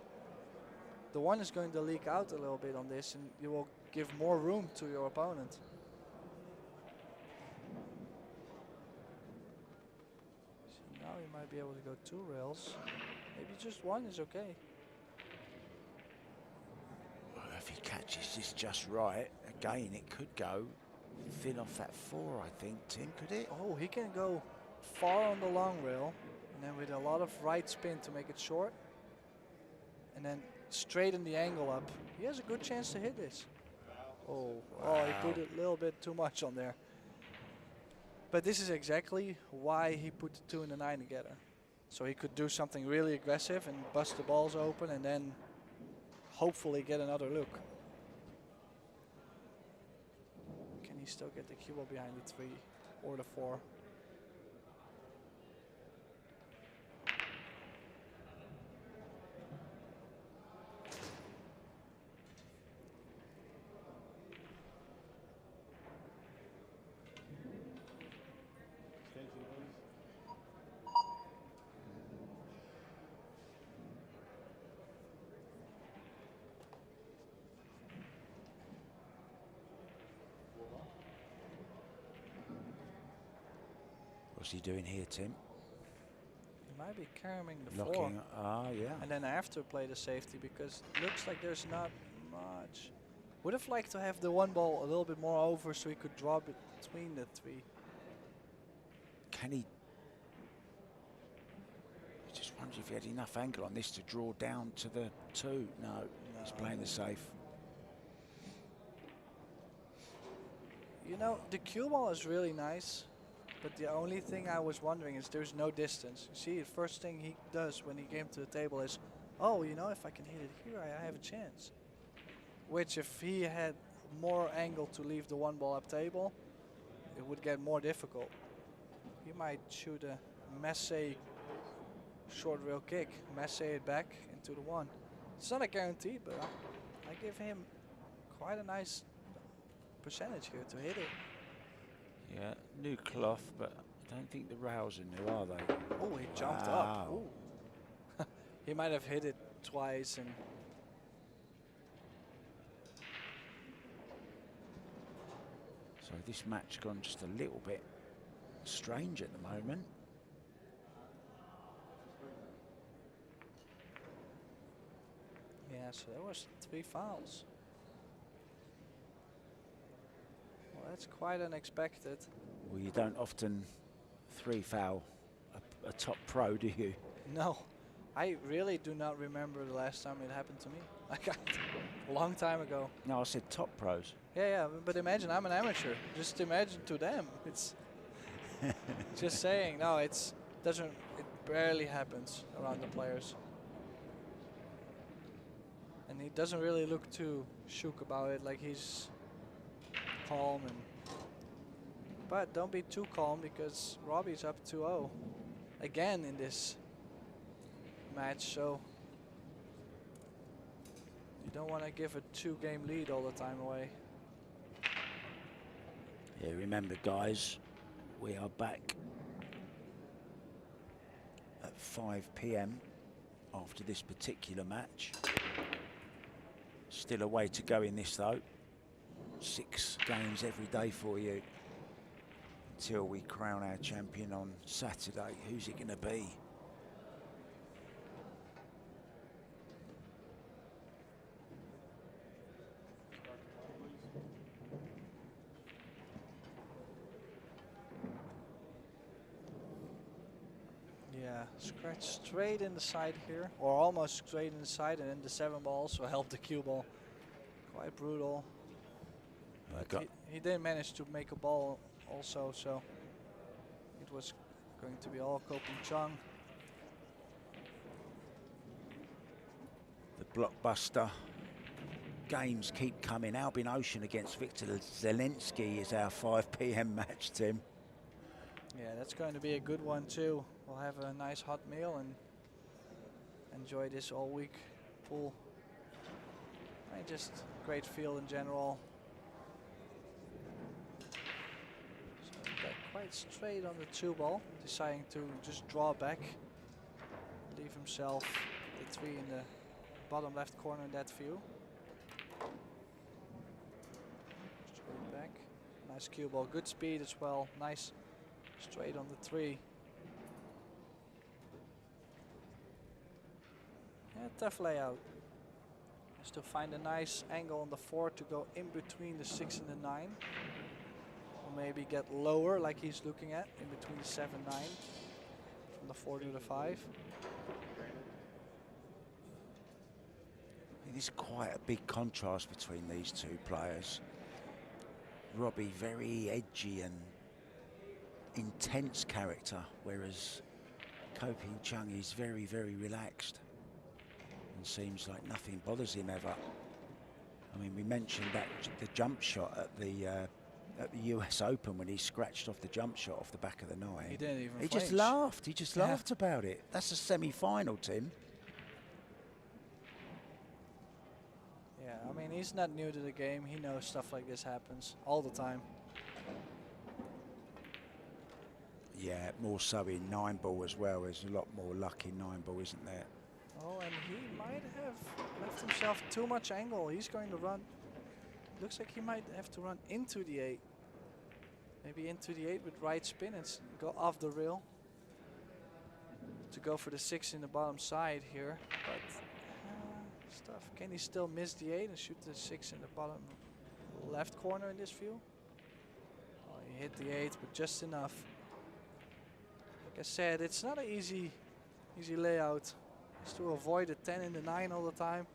The 1 is going to leak out a little bit on this, and you will give more room to your opponent. So now you might be able to go 2 rails. Maybe just 1 is okay. Well, if he catches this just right, again, it could go thin off that 4, I think, Tim, could it? Oh, he can go far on the long rail, and then with a lot of right spin to make it short, and then straighten the angle up. He has a good chance to hit this. Oh, wow. Oh, he put a little bit too much on there. But this is exactly why he put the 2 and the 9 together. So he could do something really aggressive and bust the balls open and then hopefully get another look. Can he still get the cue ball behind the 3 or the 4? What's he doing here, Tim? He might be carrying the 4. Locking, yeah. And then after play the safety, because it looks like there's not much. Would have liked to have the 1 ball a little bit more over so he could drop it between the 3. Can he? I just wonder if he had enough angle on this to draw down to the 2. No, he's playing the safe. You know, the cue ball is really nice, but the only thing I was wondering is there's no distance. You see, the first thing he does when he came to the table is, oh, you know, if I can hit it here, I have a chance. Which, if he had more angle to leave the 1 ball up table, it would get more difficult. He might shoot a Massey short rail kick, Massey it back into the 1. It's not a guarantee, but I give him quite a nice percentage here to hit it. Yeah, new cloth, but I don't think the rails are new, are they? Oh, he jumped up. Ooh. He might have hit it twice and so this match gone just a little bit strange at the moment. yeah, so there was 3 fouls. Well, that's quite unexpected. Well, you don't often 3 foul a top pro, do you? No, I really do not remember the last time it happened to me. Like a long time ago. No, I said top pros. Yeah, but imagine I'm an amateur. Just imagine to them. It's just saying. No, it barely happens around the players. And he doesn't really look too shook about it. Like he's calm but don't be too calm, because Robbie's up 2-0 again in this match, so you don't want to give a 2-game lead all the time away. Yeah, remember guys, we are back at 5 p.m. after this particular match. Still a way to go in this though. 6 games every day for you until we crown our champion on Saturday. Who's it going to be? Yeah, scratch straight in the side here, or almost straight in the side, and then the 7 ball, so help the cue ball. Quite brutal. But he didn't manage to make a ball also, so it was going to be all coping Chung. The blockbuster games keep coming. Albin Ocean against Victor Zelensky is our 5 p.m. match, Tim. Yeah, that's going to be a good one too. We'll have a nice hot meal and enjoy this all week. Pool. And just great field in general. So got quite straight on the 2-ball, deciding to just draw back. Leave himself the 3 in the bottom left corner in that view. Straight back. Nice cue ball, good speed as well. Nice straight on the 3. Yeah, tough layout. Has to find a nice angle on the 4 to go in between the 6 and the 9. Or maybe get lower like he's looking at, in between the 7, 9. From the 4 to the 5. There's quite a big contrast between these two players. Robbie, very edgy and intense character, whereas Capito Chung is very, very relaxed and seems like nothing bothers him ever. I mean, we mentioned that the jump shot at the US Open when he scratched off the jump shot off the back of the 9. He didn't even He flinch. just laughed. He just laughed about it. That's a semi-final, Tim. Yeah, I mean, he's not new to the game. He knows stuff like this happens all the time. Yeah, more so in 9-ball as well. There's a lot more luck in 9-ball, isn't there? Oh, and he might have left himself too much angle. He's going to run. Looks like he might have to run into the 8. Maybe into the 8 with right spin and go off the rail. To go for the 6 in the bottom side here. But stuff. Can he still miss the 8 and shoot the 6 in the bottom left corner in this view? Oh, he hit the 8, but just enough. Like I said, it's not an easy layout. Just to avoid the 10 and the 9 all the time.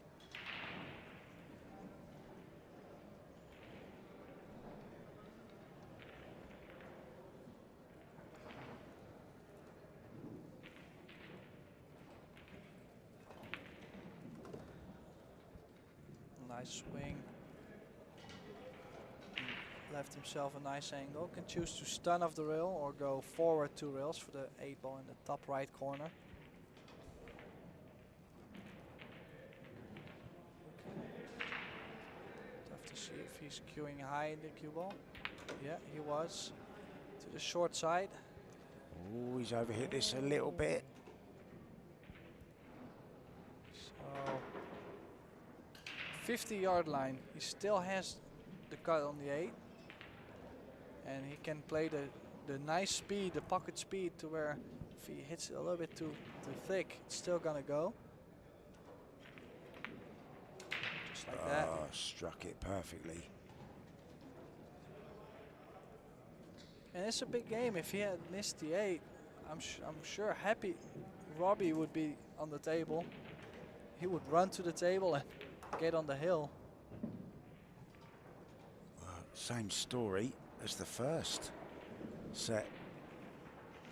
Nice swing. Left himself a nice angle. Can choose to stun off the rail or go forward 2 rails for the 8-ball in the top right corner. Tough to see if he's queuing high in the cue ball. Yeah, he was. To the short side. Oh, he's overhit this a little bit. So 50-yard line. He still has the cut on the 8. And he can play the nice speed, the pocket speed, to where if he hits it a little bit too thick, it's still gonna go. Just like that. Struck it perfectly. And it's a big game. If he had missed the 8, I'm sure happy Robbie would be on the table. He would run to the table and get on the hill. Same story as the first set.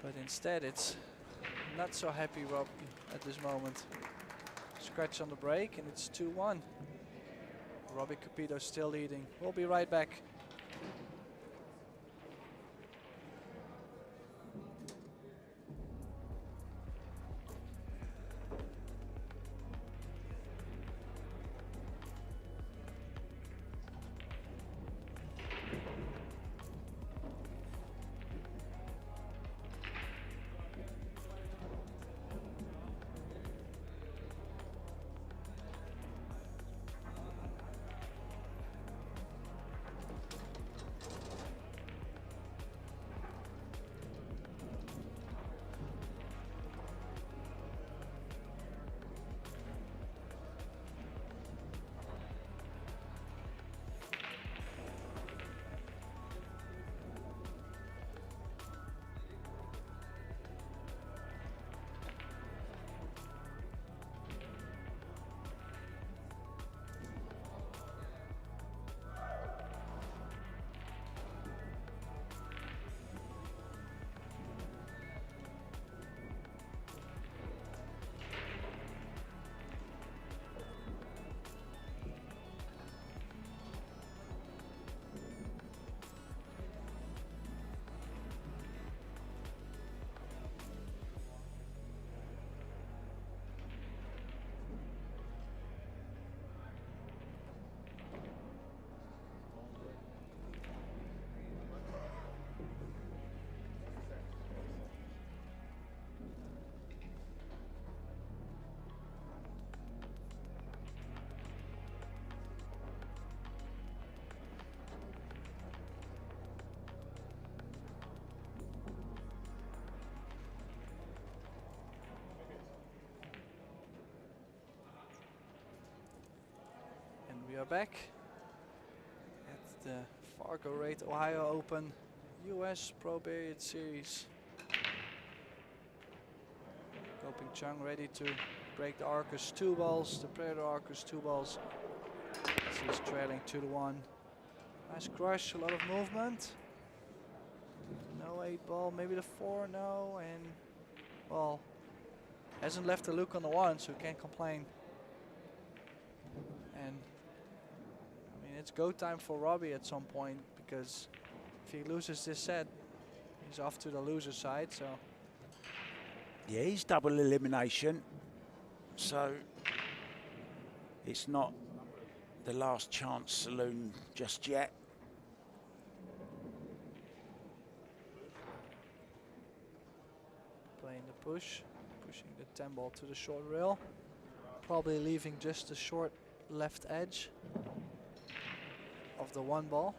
But instead it's not so happy Robbie at this moment. Scratch on the break and it's 2-1. Robbie Capito still leading. We'll be right back. back at the FargoRate Ohio Open US Pro Billiard Series. Chung ready to break the Arcos 2 balls, the Predator Arcos 2 balls. As he's trailing 2-1. Nice crush, a lot of movement. No 8 ball, maybe the 4, no, and well, hasn't left a look on the 1, so can't complain. And I mean, it's go time for Robbie at some point, because if he loses this set, he's off to the loser side. So yeah, he's double elimination, so it's not the last chance saloon just yet. Playing the push, pushing the 10 ball to the short rail, probably leaving just the short left edge of the 1 ball.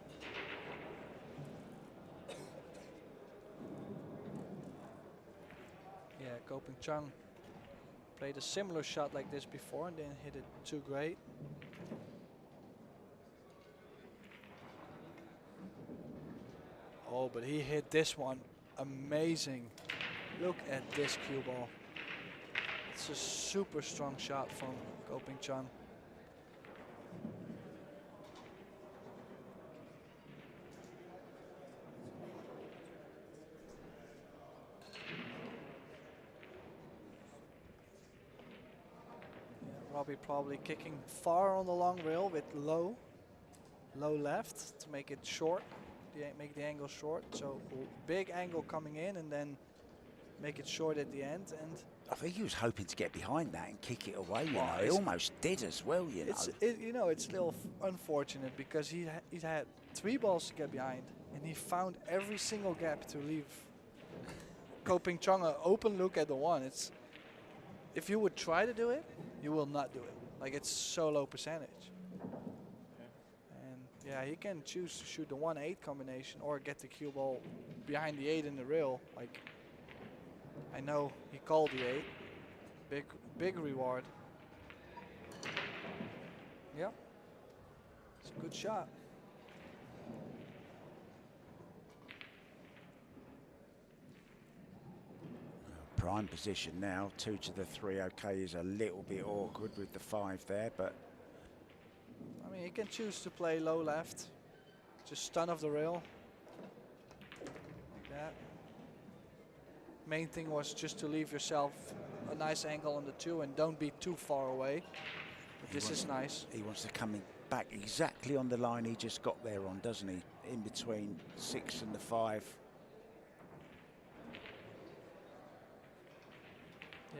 Yeah, Chung played a similar shot like this before and didn't hit it too great. Oh, but he hit this one amazing. Look at this cue ball. It's a super strong shot from Chung. Robbie probably kicking far on the long rail with low left to make it short, make the angle short. So big angle coming in and then make it short at the end. And I think he was hoping to get behind that and kick it away. You well, know, he almost did as well. You know, it's a little unfortunate because he had 3 balls to get behind, and he found every single gap to leave Chung an open look at the 1. It's, if you would try to do it, you will not do it. Like, it's so low percentage. And yeah, he can choose to shoot the 1-8 combination or get the cue ball behind the 8 in the rail. Like, I know he called the 8. Big reward. Yep. It's a good shot. Prime position now, 2 to the 3. Okay, is a little bit awkward with the 5 there, but I mean, he can choose to play low left, just stun off the rail, like that. Main thing was just to leave yourself a nice angle on the 2 and don't be too far away. But this is nice. He wants to come in back exactly on the line he just got there on, doesn't he? In between 6 and the 5.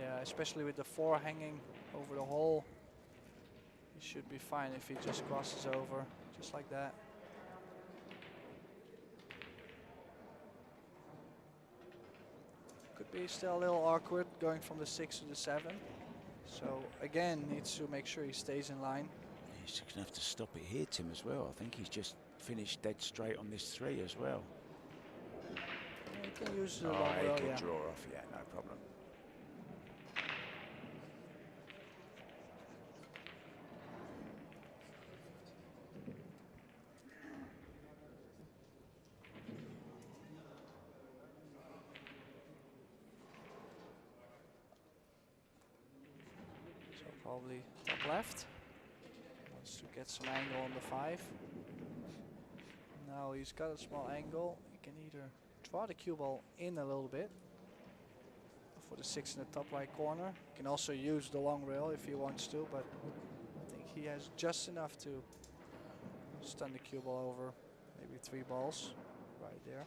Yeah, especially with the 4 hanging over the hole. He should be fine if he just crosses over, just like that. Could be still a little awkward going from the 6 to the 7. So again, needs to make sure he stays in line. He's just going to have to stop it here, Tim, as well. I think he's just finished dead straight on this 3 as well. Yeah, he can use the long he rail, could yeah. draw off, yeah, no problem. Probably top left. Wants to get some angle on the 5. Now he's got a small angle. He can either draw the cue ball in a little bit for the 6 in the top right corner. He can also use the long rail if he wants to, but I think he has just enough to stun the cue ball over. Maybe 3 balls right there.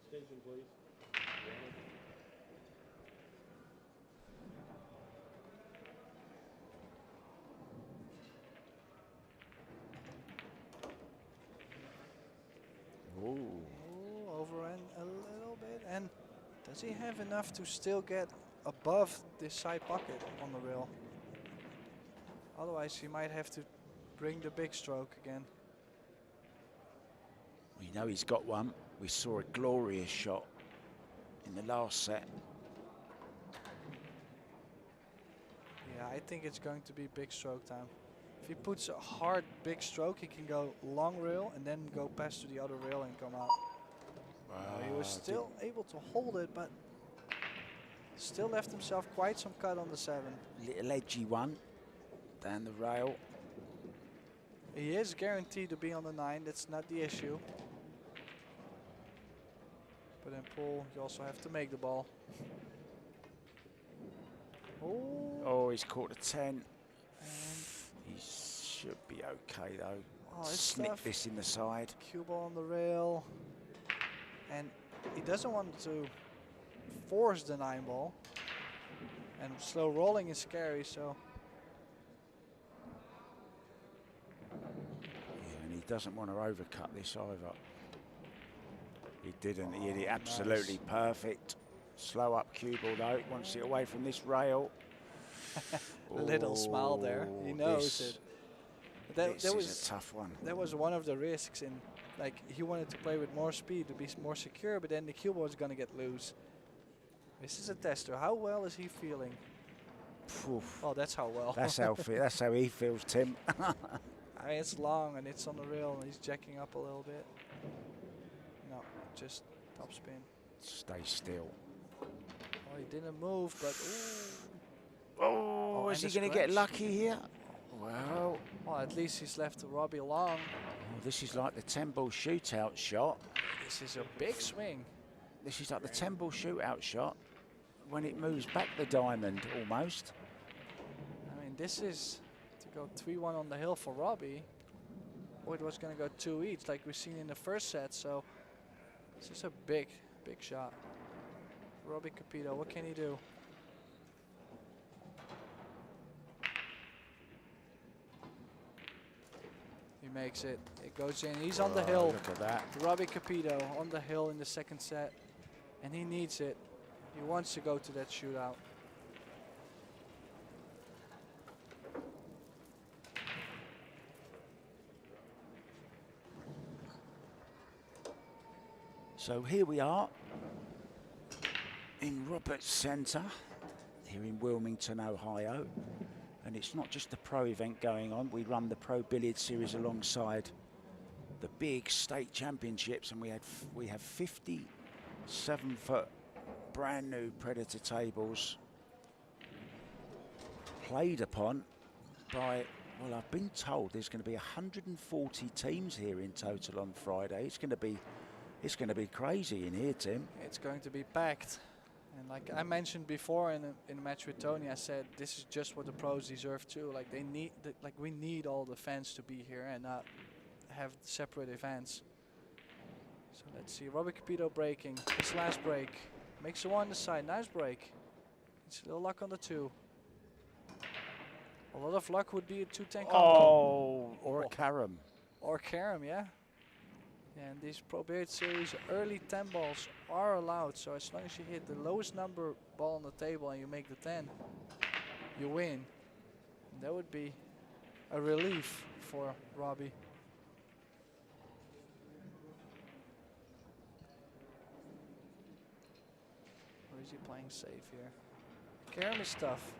Attention, please. Overrun a little bit, and does he have enough to still get above this side pocket on the rail? Otherwise he might have to bring the big stroke again. We know he's got one. We saw a glorious shot in the last set. I think it's going to be big stroke time. If he puts a hard big stroke, he can go long rail and then go past to the other rail and come out. He was still able to hold it, but still left himself quite some cut on the 7. Little edgy one down the rail. He is guaranteed to be on the 9. That's not the issue. But in pool, you also have to make the ball. Oh, he's caught a 10. He should be okay though. Oh, Snip this in the side. Cue ball on the rail. And he doesn't want to force the 9 ball. And slow rolling is scary, so. Yeah, and he doesn't want to overcut this either. He didn't. He hit it absolutely perfect. Slow up cue ball though. Wants it away from this rail. A little smile there. He knows it. This is a tough one. That was one of the risks. In like he wanted to play with more speed to be more secure, but then the cue ball is going to get loose. This is a tester. How well is he feeling? Oof. Oh, that's how well. That's how he feels, Tim. I mean, it's long and it's on the rail and he's jacking up a little bit. No, just top spin. Stay still. Oh, he didn't move, but ooh. Oh, is he going to get lucky here? Well, at least he's left Robbie alone. Oh, this is like the 10-ball shootout shot. This is a big swing. This is like the 10-ball shootout shot when it moves back the diamond almost. I mean, this is to go 3-1 on the hill for Robbie. Or it was going to go 2 each like we've seen in the first set. So this is a big shot. Robbie Capito, what can he do? He makes it. It goes in. He's on the hill. Look at that. Robbie Capito on the hill in the second set. And he needs it. He wants to go to that shootout. So here we are in Roberts Centre here in Wilmington, Ohio. And it's not just the pro event going on. We run the Pro Billiard Series alongside the big state championships, and we have 57-foot brand new Predator tables played upon by, well, I've been told there's going to be 140 teams here in total on Friday. It's going to be crazy in here, Tim. It's going to be packed. And like I mentioned before in a match with Tony, I said this is just what the pros deserve too. Like they need, we need all the fans to be here and not have separate events. So let's see, Robbie Capito breaking his last break, makes a 1 on the side, nice break. It's a little luck on the 2. A lot of luck would be a 2-10 combo. Oh, or a carom. Or carom, yeah. And these Pro Billiard Series early 10 balls are allowed, so as long as you hit the lowest number ball on the table and you make the 10, you win. And that would be a relief for Robbie. Or is he playing safe here? Carom is tough.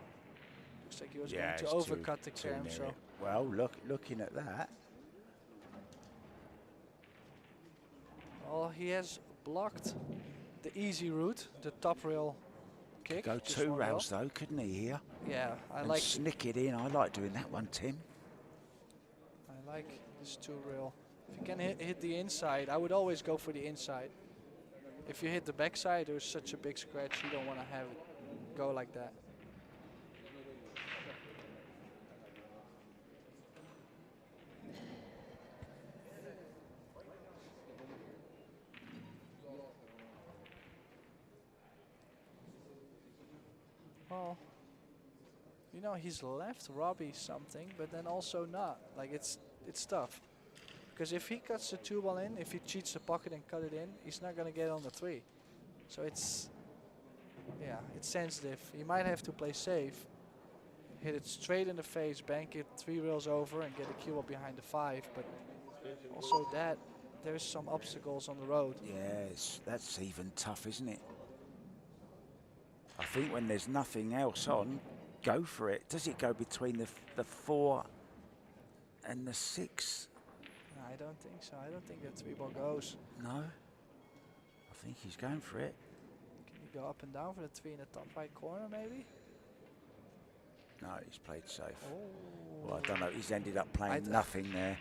Looks like he was going to overcut the carom. So well, looking at that. Well, he has blocked the easy route, the top rail kick. Go 2 rails though, couldn't he here? Yeah, I and like snick it in. I like doing that one, Tim. I like this 2 rail. If you can hit the inside, I would always go for the inside. If you hit the backside, there's such a big scratch. You don't want to have it go like that. Well, you know, he's left Robbie something, but then also not. Like it's tough. Because if he cuts the 2 ball in, if he cheats the pocket and cut it in, he's not going to get on the 3. So it's sensitive. He might have to play safe. Hit it straight in the face, bank it 3 rails over and get a cue ball behind the 5. But also there's some obstacles on the road. Yes, that's even tough, isn't it? I think when there's nothing else on, go for it? Does it go between the 4 and the 6? No, I don't think so. I don't think that 3 ball goes. No. I think he's going for it. Can he go up and down for the 3 in the top right corner, maybe? No, he's played safe. Oh. Well, I don't know. He's ended up playing nothing there.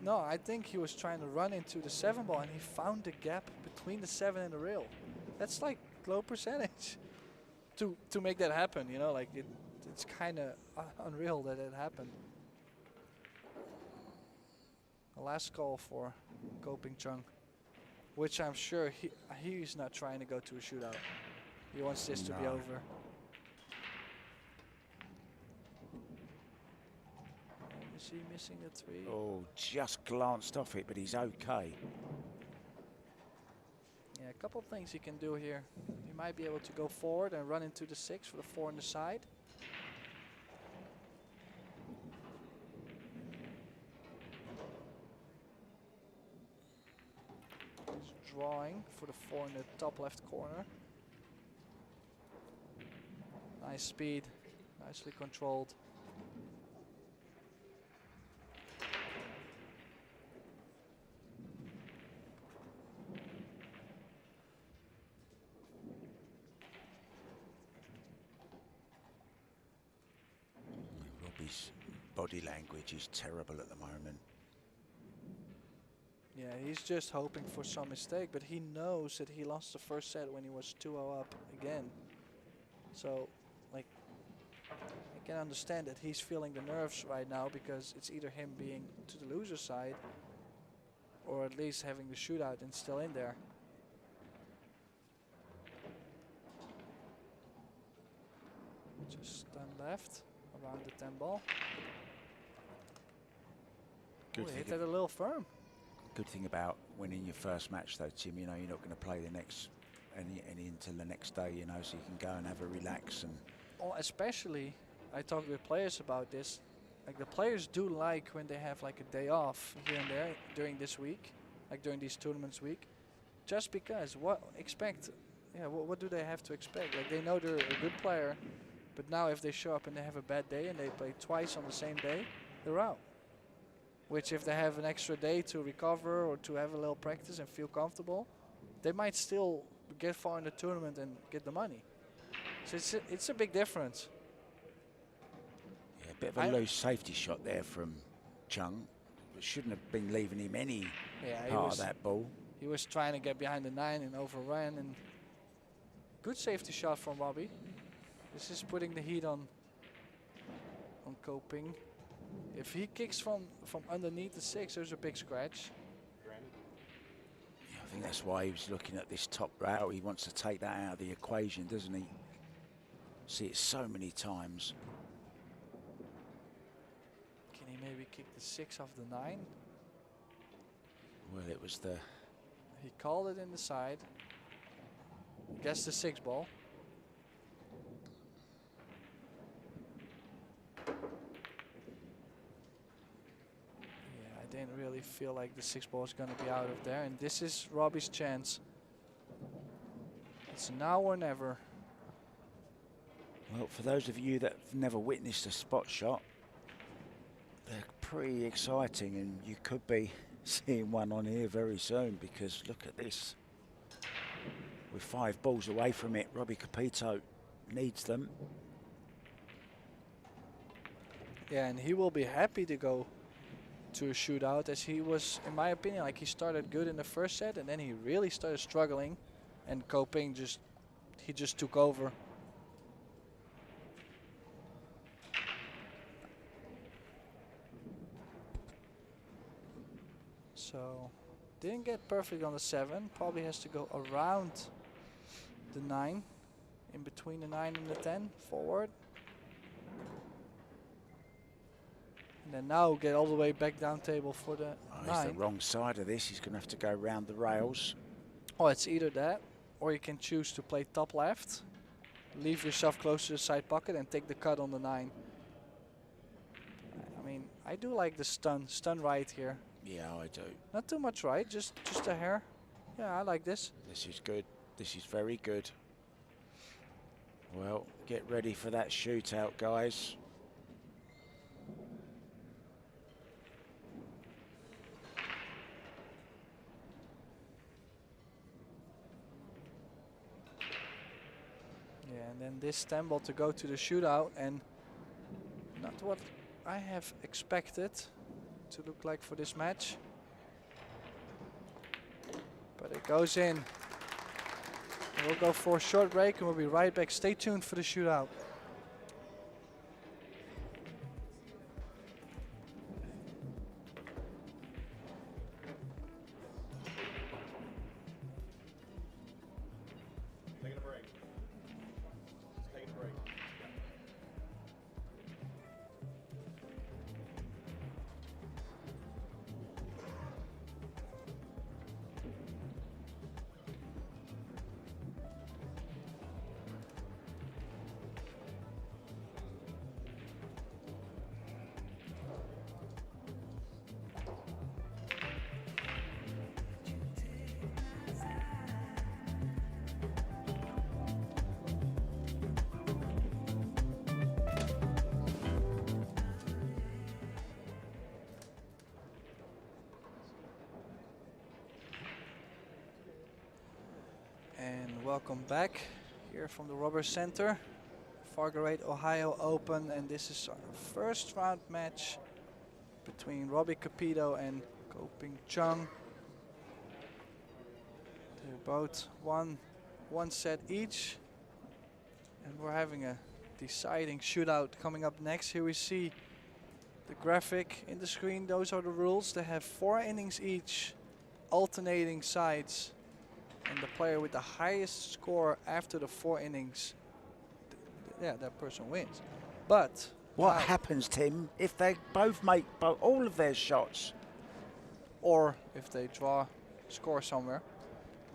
No, I think he was trying to run into the 7 ball and he found the gap between the 7 and the rail. That's like low percentage to make that happen, you know, like it's kind of unreal that it happened. The last call for coping Chung, which I'm sure he's not trying to go to a shootout. He wants this to be over. Is he missing the 3? Oh, just glanced off it, but he's okay. Yeah, a couple of things he can do here. He might be able to go forward and run into the 6 for the 4 on the side. He's drawing for the 4 in the top left corner. Nice speed, nicely controlled. Robbie's body language is terrible at the moment. Yeah, he's just hoping for some mistake, but he knows that he lost the first set when he was 2-0 up again. So, like, I can understand that he's feeling the nerves right now because it's either him being to the loser side or at least having the shootout and still in there. Just stun left around the 10 ball. Good Hit that a little firm. Good thing about winning your first match though, Tim, you know you're not going to play the next any until the next day, you know, so you can go and have a relax. And well, especially I talked with players about this. Like the players do like when they have like a day off here and there during this week, like during these tournaments week, just because what do they have to expect? Like they know they're a good player, but now if they show up and they have a bad day and they play twice on the same day, they're out. Which if they have an extra day to recover or to have a little practice and feel comfortable, they might still get far in the tournament and get the money. So it's a big difference. yeah, a bit of a loose safety shot there from Chung. It shouldn't have been leaving him any part of that ball. He was trying to get behind the 9 and overran, and good safety shot from Robbie. This is putting the heat on coping. If he kicks from underneath the 6, there's a big scratch. Yeah, I think that's why he was looking at this top rail. He wants to take that out of the equation, doesn't he? See it so many times. Can he maybe kick the 6 off the 9? Well, it was the... He called it in the side. Gets the 6 ball. I didn't really feel like the 6 ball is going to be out of there, and this is Robbie's chance. It's now or never. Well, for those of you that have never witnessed a spot shot, they're pretty exciting, and you could be seeing one on here very soon, because look at this. We're 5 balls away from it. Robbie Capito needs them. Yeah, and he will be happy to go to a shootout, as he was, in my opinion, like he started good in the first set and then he really started struggling, and coping just took over. So didn't get perfect on the 7, probably has to go around the 9, in between the 9 and the 10, forward. And then now get all the way back down table for the 9. He's the wrong side of this. He's going to have to go round the rails. Oh, it's either that, or you can choose to play top left, leave yourself close to the side pocket and take the cut on the 9. I mean, I do like the stun right here. Yeah, I do. Not too much right, just a hair. Yeah, I like this. This is good. This is very good. Well, get ready for that shootout, guys. Yeah, and then this stumble to go to the shootout, and not what I have expected to look like for this match. But it goes in. We'll go for a short break and we'll be right back. Stay tuned for the shootout. Taking a break. Taking a break. And welcome back here from the Rubber Center, FargoRate Ohio Open, and this is our first round match between Robbie Capito and Chung. They're both one set each, and we're having a deciding shootout coming up next. Here we see the graphic in the screen. Those are the rules. They have 4 innings each, alternating sides. And the player with the highest score after the 4 innings, that person wins. But what happens, Tim, if they both make all of their shots? Or if they score somewhere,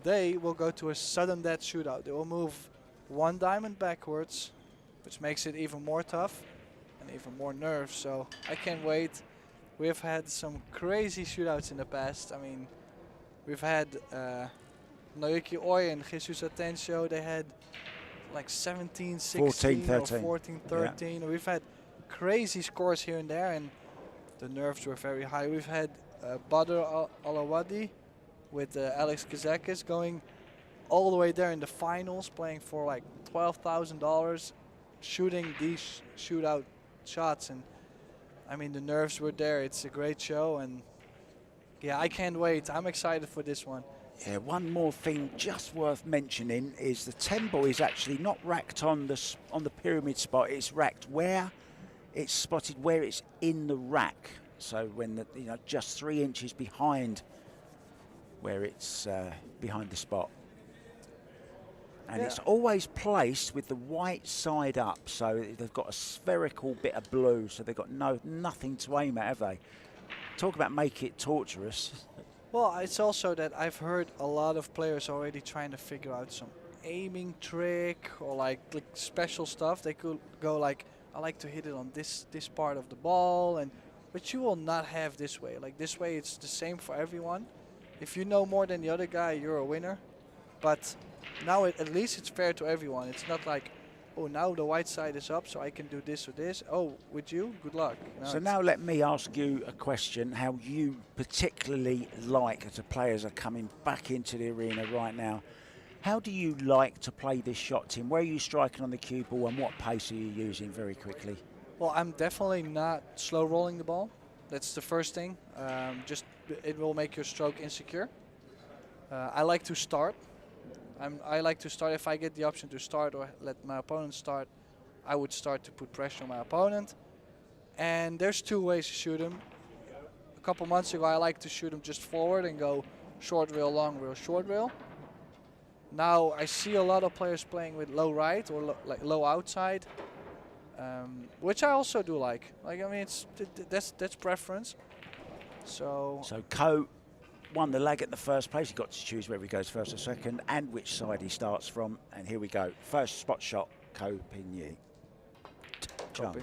they will go to a sudden death shootout. They will move 1 diamond backwards, which makes it even more tough and even more nerves. So I can't wait. We've had some crazy shootouts in the past. I mean, we've had Naoki Oi and Jesus Atencio, they had like 17, 16, 14, or 14, 13. Yeah. We've had crazy scores here and there, and the nerves were very high. We've had Badr Alawadi with Alex Kazakis going all the way there in the finals, playing for like $12,000, shooting these shootout shots. And I mean, the nerves were there. It's a great show, and yeah, I can't wait. I'm excited for this one. Yeah, one more thing just worth mentioning is the temple is actually not racked on the pyramid spot. It's racked where it's spotted, where it's in the rack. So when just 3 inches behind where it's behind the spot. And it's always placed with the white side up. So they've got a spherical bit of blue. So they've got nothing to aim at, have they? Talk about make it torturous. Well, it's also that I've heard a lot of players already trying to figure out some aiming trick or like special stuff. They could go like, I like to hit it on this part of the ball, but you will not have this way. Like this way, it's the same for everyone. If you know more than the other guy, you're a winner. But now at least it's fair to everyone. It's not like, oh, now the white side is up, so I can do this or this. Oh, with you, good luck. So now let me ask you a question, how you particularly like, as the players are coming back into the arena right now, how do you like to play this shot, Tim? Where are you striking on the cue ball and what pace are you using very quickly? Well, I'm definitely not slow rolling the ball. That's the first thing. Just it will make your stroke insecure. I like to start. I like to start. If I get the option to start or let my opponent start, I would start to put pressure on my opponent. And there's 2 ways to shoot him. A couple months ago, I liked to shoot him just forward and go short rail, long rail, short rail. Now I see a lot of players playing with low right or low outside, which I also do like. I mean, that's preference. So Ko won the leg at the first place. He got to choose whether he goes first or second and which side he starts from. And here we go. First spot shot, Ko Ping Chung.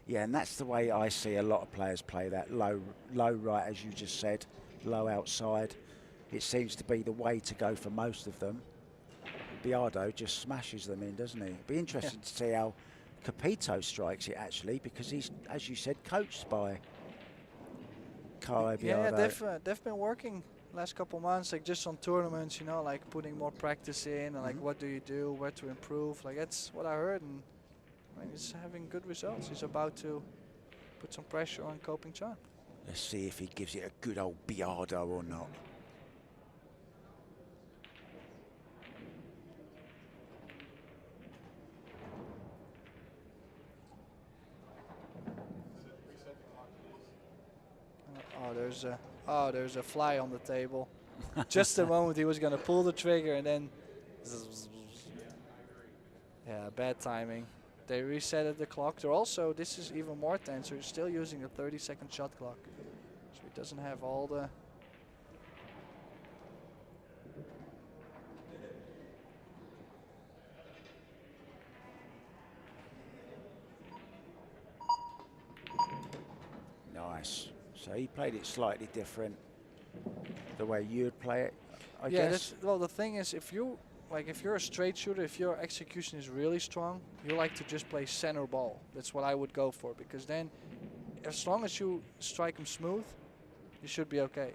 Yeah, and that's the way I see a lot of players play that. Low right, as you just said, low outside. It seems to be the way to go for most of them. Biardo just smashes them in, doesn't he? Be interesting to see how Capito strikes it, actually, because he's, as you said, coached by Carlo Biardo. Yeah, they've been working last couple months, like just on tournaments, you know, like putting more practice in, and like what do you do, where to improve. Like that's what I heard, and I mean, he's having good results. He's about to put some pressure on Coping Chung. Let's see if he gives it a good old Biardo or not. There's a fly on the table. Just the moment he was going to pull the trigger, and then yeah, bad timing. They resetted the clock. They're also, this is even more tense, they're still using the 30-second shot clock, so he doesn't have all the nice. So he played it slightly different, the way you'd play it, I guess. Well, the thing is, if you're a straight shooter, if your execution is really strong, you like to just play center ball. That's what I would go for, because then, as long as you strike them smooth, you should be okay.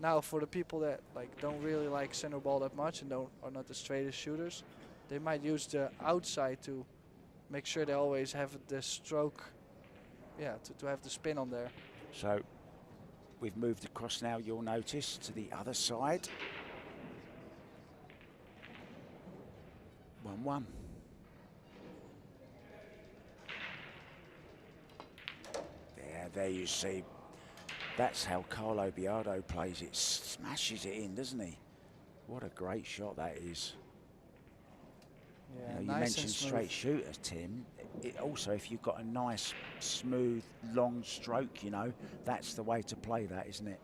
Now, for the people that like don't really like center ball that much and are not the straightest shooters, they might use the outside to make sure they always have the stroke, to have the spin on there. So we've moved across now, you'll notice, to the other side. 1-1. There you see. That's how Carlo Biardo plays it. Smashes it in, doesn't he? What a great shot that is. Yeah, you nice mentioned straight shooters, Tim. Also, if you've got a nice, smooth, long stroke, you know, that's the way to play that, isn't it?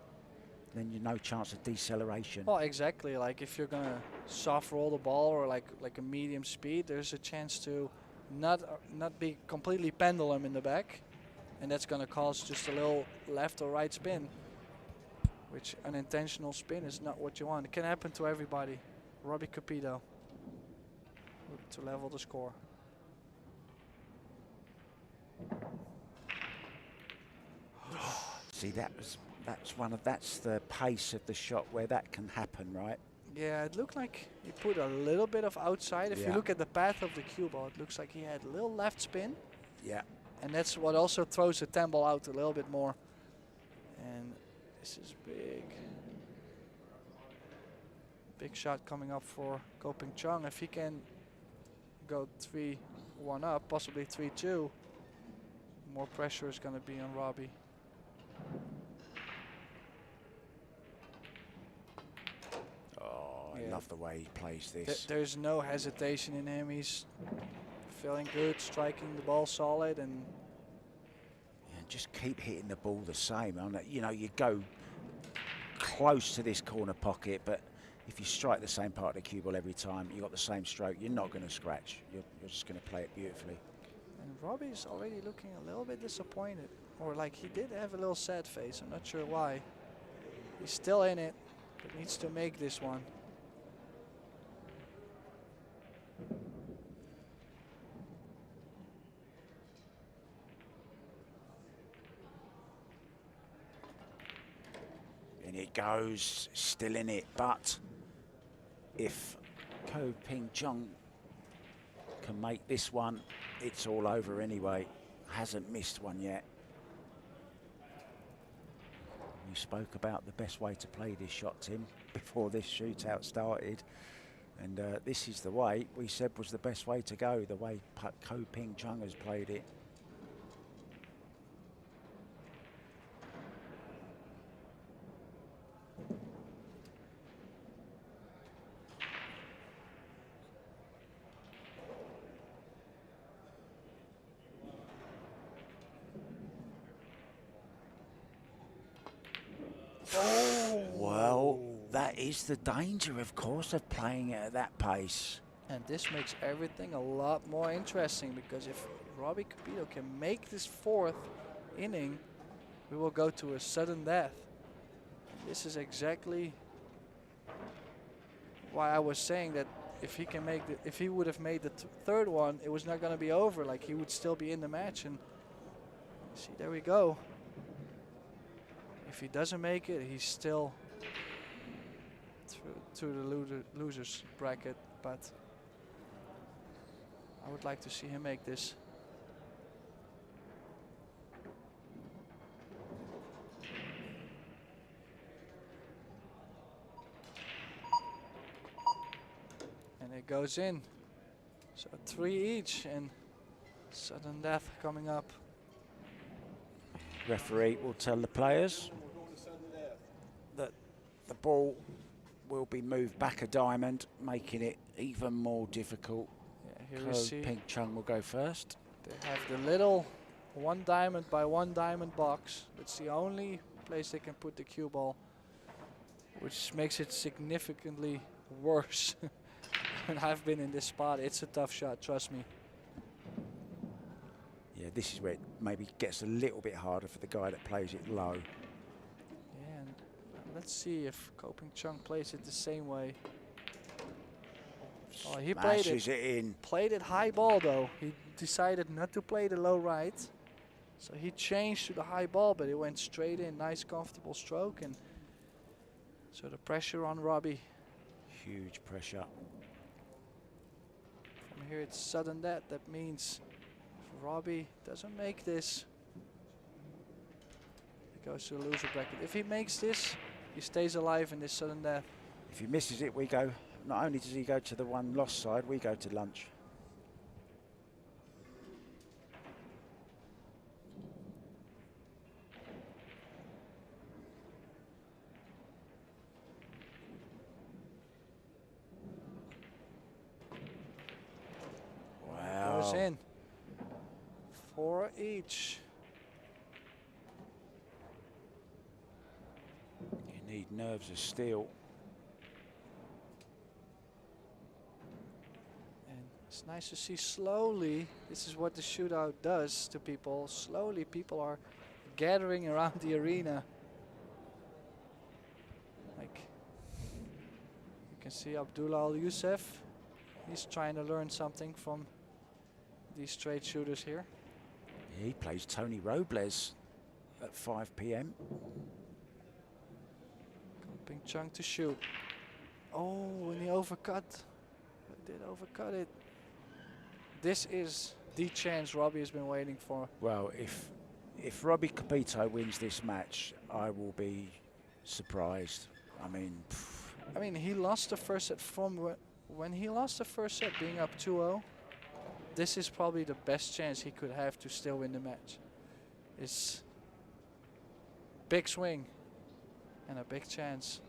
Then you've no chance of deceleration. Well, exactly. Like if you're gonna soft roll the ball or like a medium speed, there's a chance to not be completely pendulum in the back, and that's gonna cause just a little left or right spin, which unintentional spin is not what you want. It can happen to everybody. Robbie Capito to level the score. See, that's the pace of the shot where that can happen, right? Yeah, it looked like he put a little bit of outside. If you look at the path of the cue ball, it looks like he had a little left spin. Yeah. And that's what also throws the 10 ball out a little bit more. And this is big. Big shot coming up for Coping Chung. If he can go 3-1 up, possibly 3-2, more pressure is going to be on Robbie. I love the way he plays this. There's no hesitation in him. He's feeling good, striking the ball solid, and just keep hitting the ball the same. You know, you go close to this corner pocket, but if you strike the same part of the cue ball every time, you got the same stroke, you're not going to scratch. You're just going to play it beautifully. And Robbie's already looking a little bit disappointed, or like he did have a little sad face. I'm not sure why. He's still in it, but needs to make this one. And it goes, still in it, but if Coping Chung can make this one, it's all over anyway. Hasn't missed one yet. You spoke about the best way to play this shot, Tim, before this shootout started. And this is the way we said was the best way to go, the way Coping Chung has played it. Well, that is the danger, of course, of playing it at that pace. And this makes everything a lot more interesting, because if Robbie Capito can make this fourth inning, we will go to a sudden death. This is exactly why I was saying that if he can make if he would have made the third one, it was not going to be over. Like, he would still be in the match. And see, there we go. If he doesn't make it, he's still through the losers bracket. But I would like to see him make this. And it goes in. So 3 each, and sudden death coming up. Referee will tell the players that the ball will be moved back a diamond, making it even more difficult. Yeah, here we see Pink Chung will go first. they have the little 1 diamond by 1 diamond box. It's the only place they can put the cue ball, which makes it significantly worse. When I've been in this spot, it's a tough shot, trust me. Yeah, this is where it maybe gets a little bit harder for the guy that plays it low. Yeah, and let's see if Chung plays it the same way. Oh, he Smashes it in. Played it high ball though. He decided not to play the low right. So he changed to the high ball, but it went straight in. Nice, comfortable stroke. And so the pressure on Robbie. Huge pressure. From here it's sudden death. That means if Robbie doesn't make this, he goes to the loser bracket. If he makes this, he stays alive in this sudden death. If he misses it, we go. Not only does he go to the one lost side, we go to lunch. Wow. Goes in. 4 each. You need nerves of steel. It's nice to see slowly, this is what the shootout does to people, slowly people are gathering around the arena. Like, you can see Abdullah Al-Youssef, he's trying to learn something from these straight shooters here. He plays Tony Robles at 5 p.m. Pink Chung to shoot. Oh, and he overcut. Did overcut it. This is the chance Robbie has been waiting for. Well, if Robbie Capito wins this match, I will be surprised. I mean, he lost the first set when he lost the first set being up 2-0. This is probably the best chance he could have to still win the match. It's big swing and a big chance.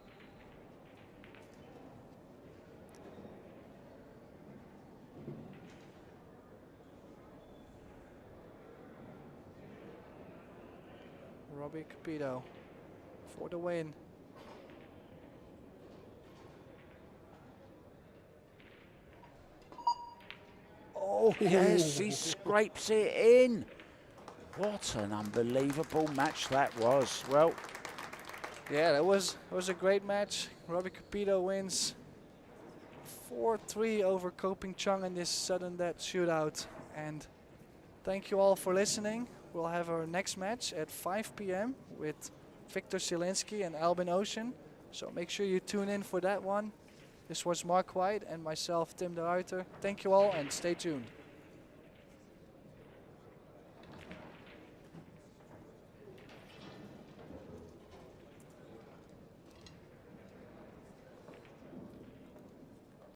Robbie Capito for the win. Oh, yes, he scrapes it in. What an unbelievable match that was. Well, yeah, that was a great match. Robbie Capito wins 4-3 over Pink Chung in this sudden death shootout. And thank you all for listening. We'll have our next match at 5 p.m. with Victor Zielinski and Albin Ocean. So make sure you tune in for that one. This was Mark White and myself, Tim de Ruyter. Thank you all and stay tuned.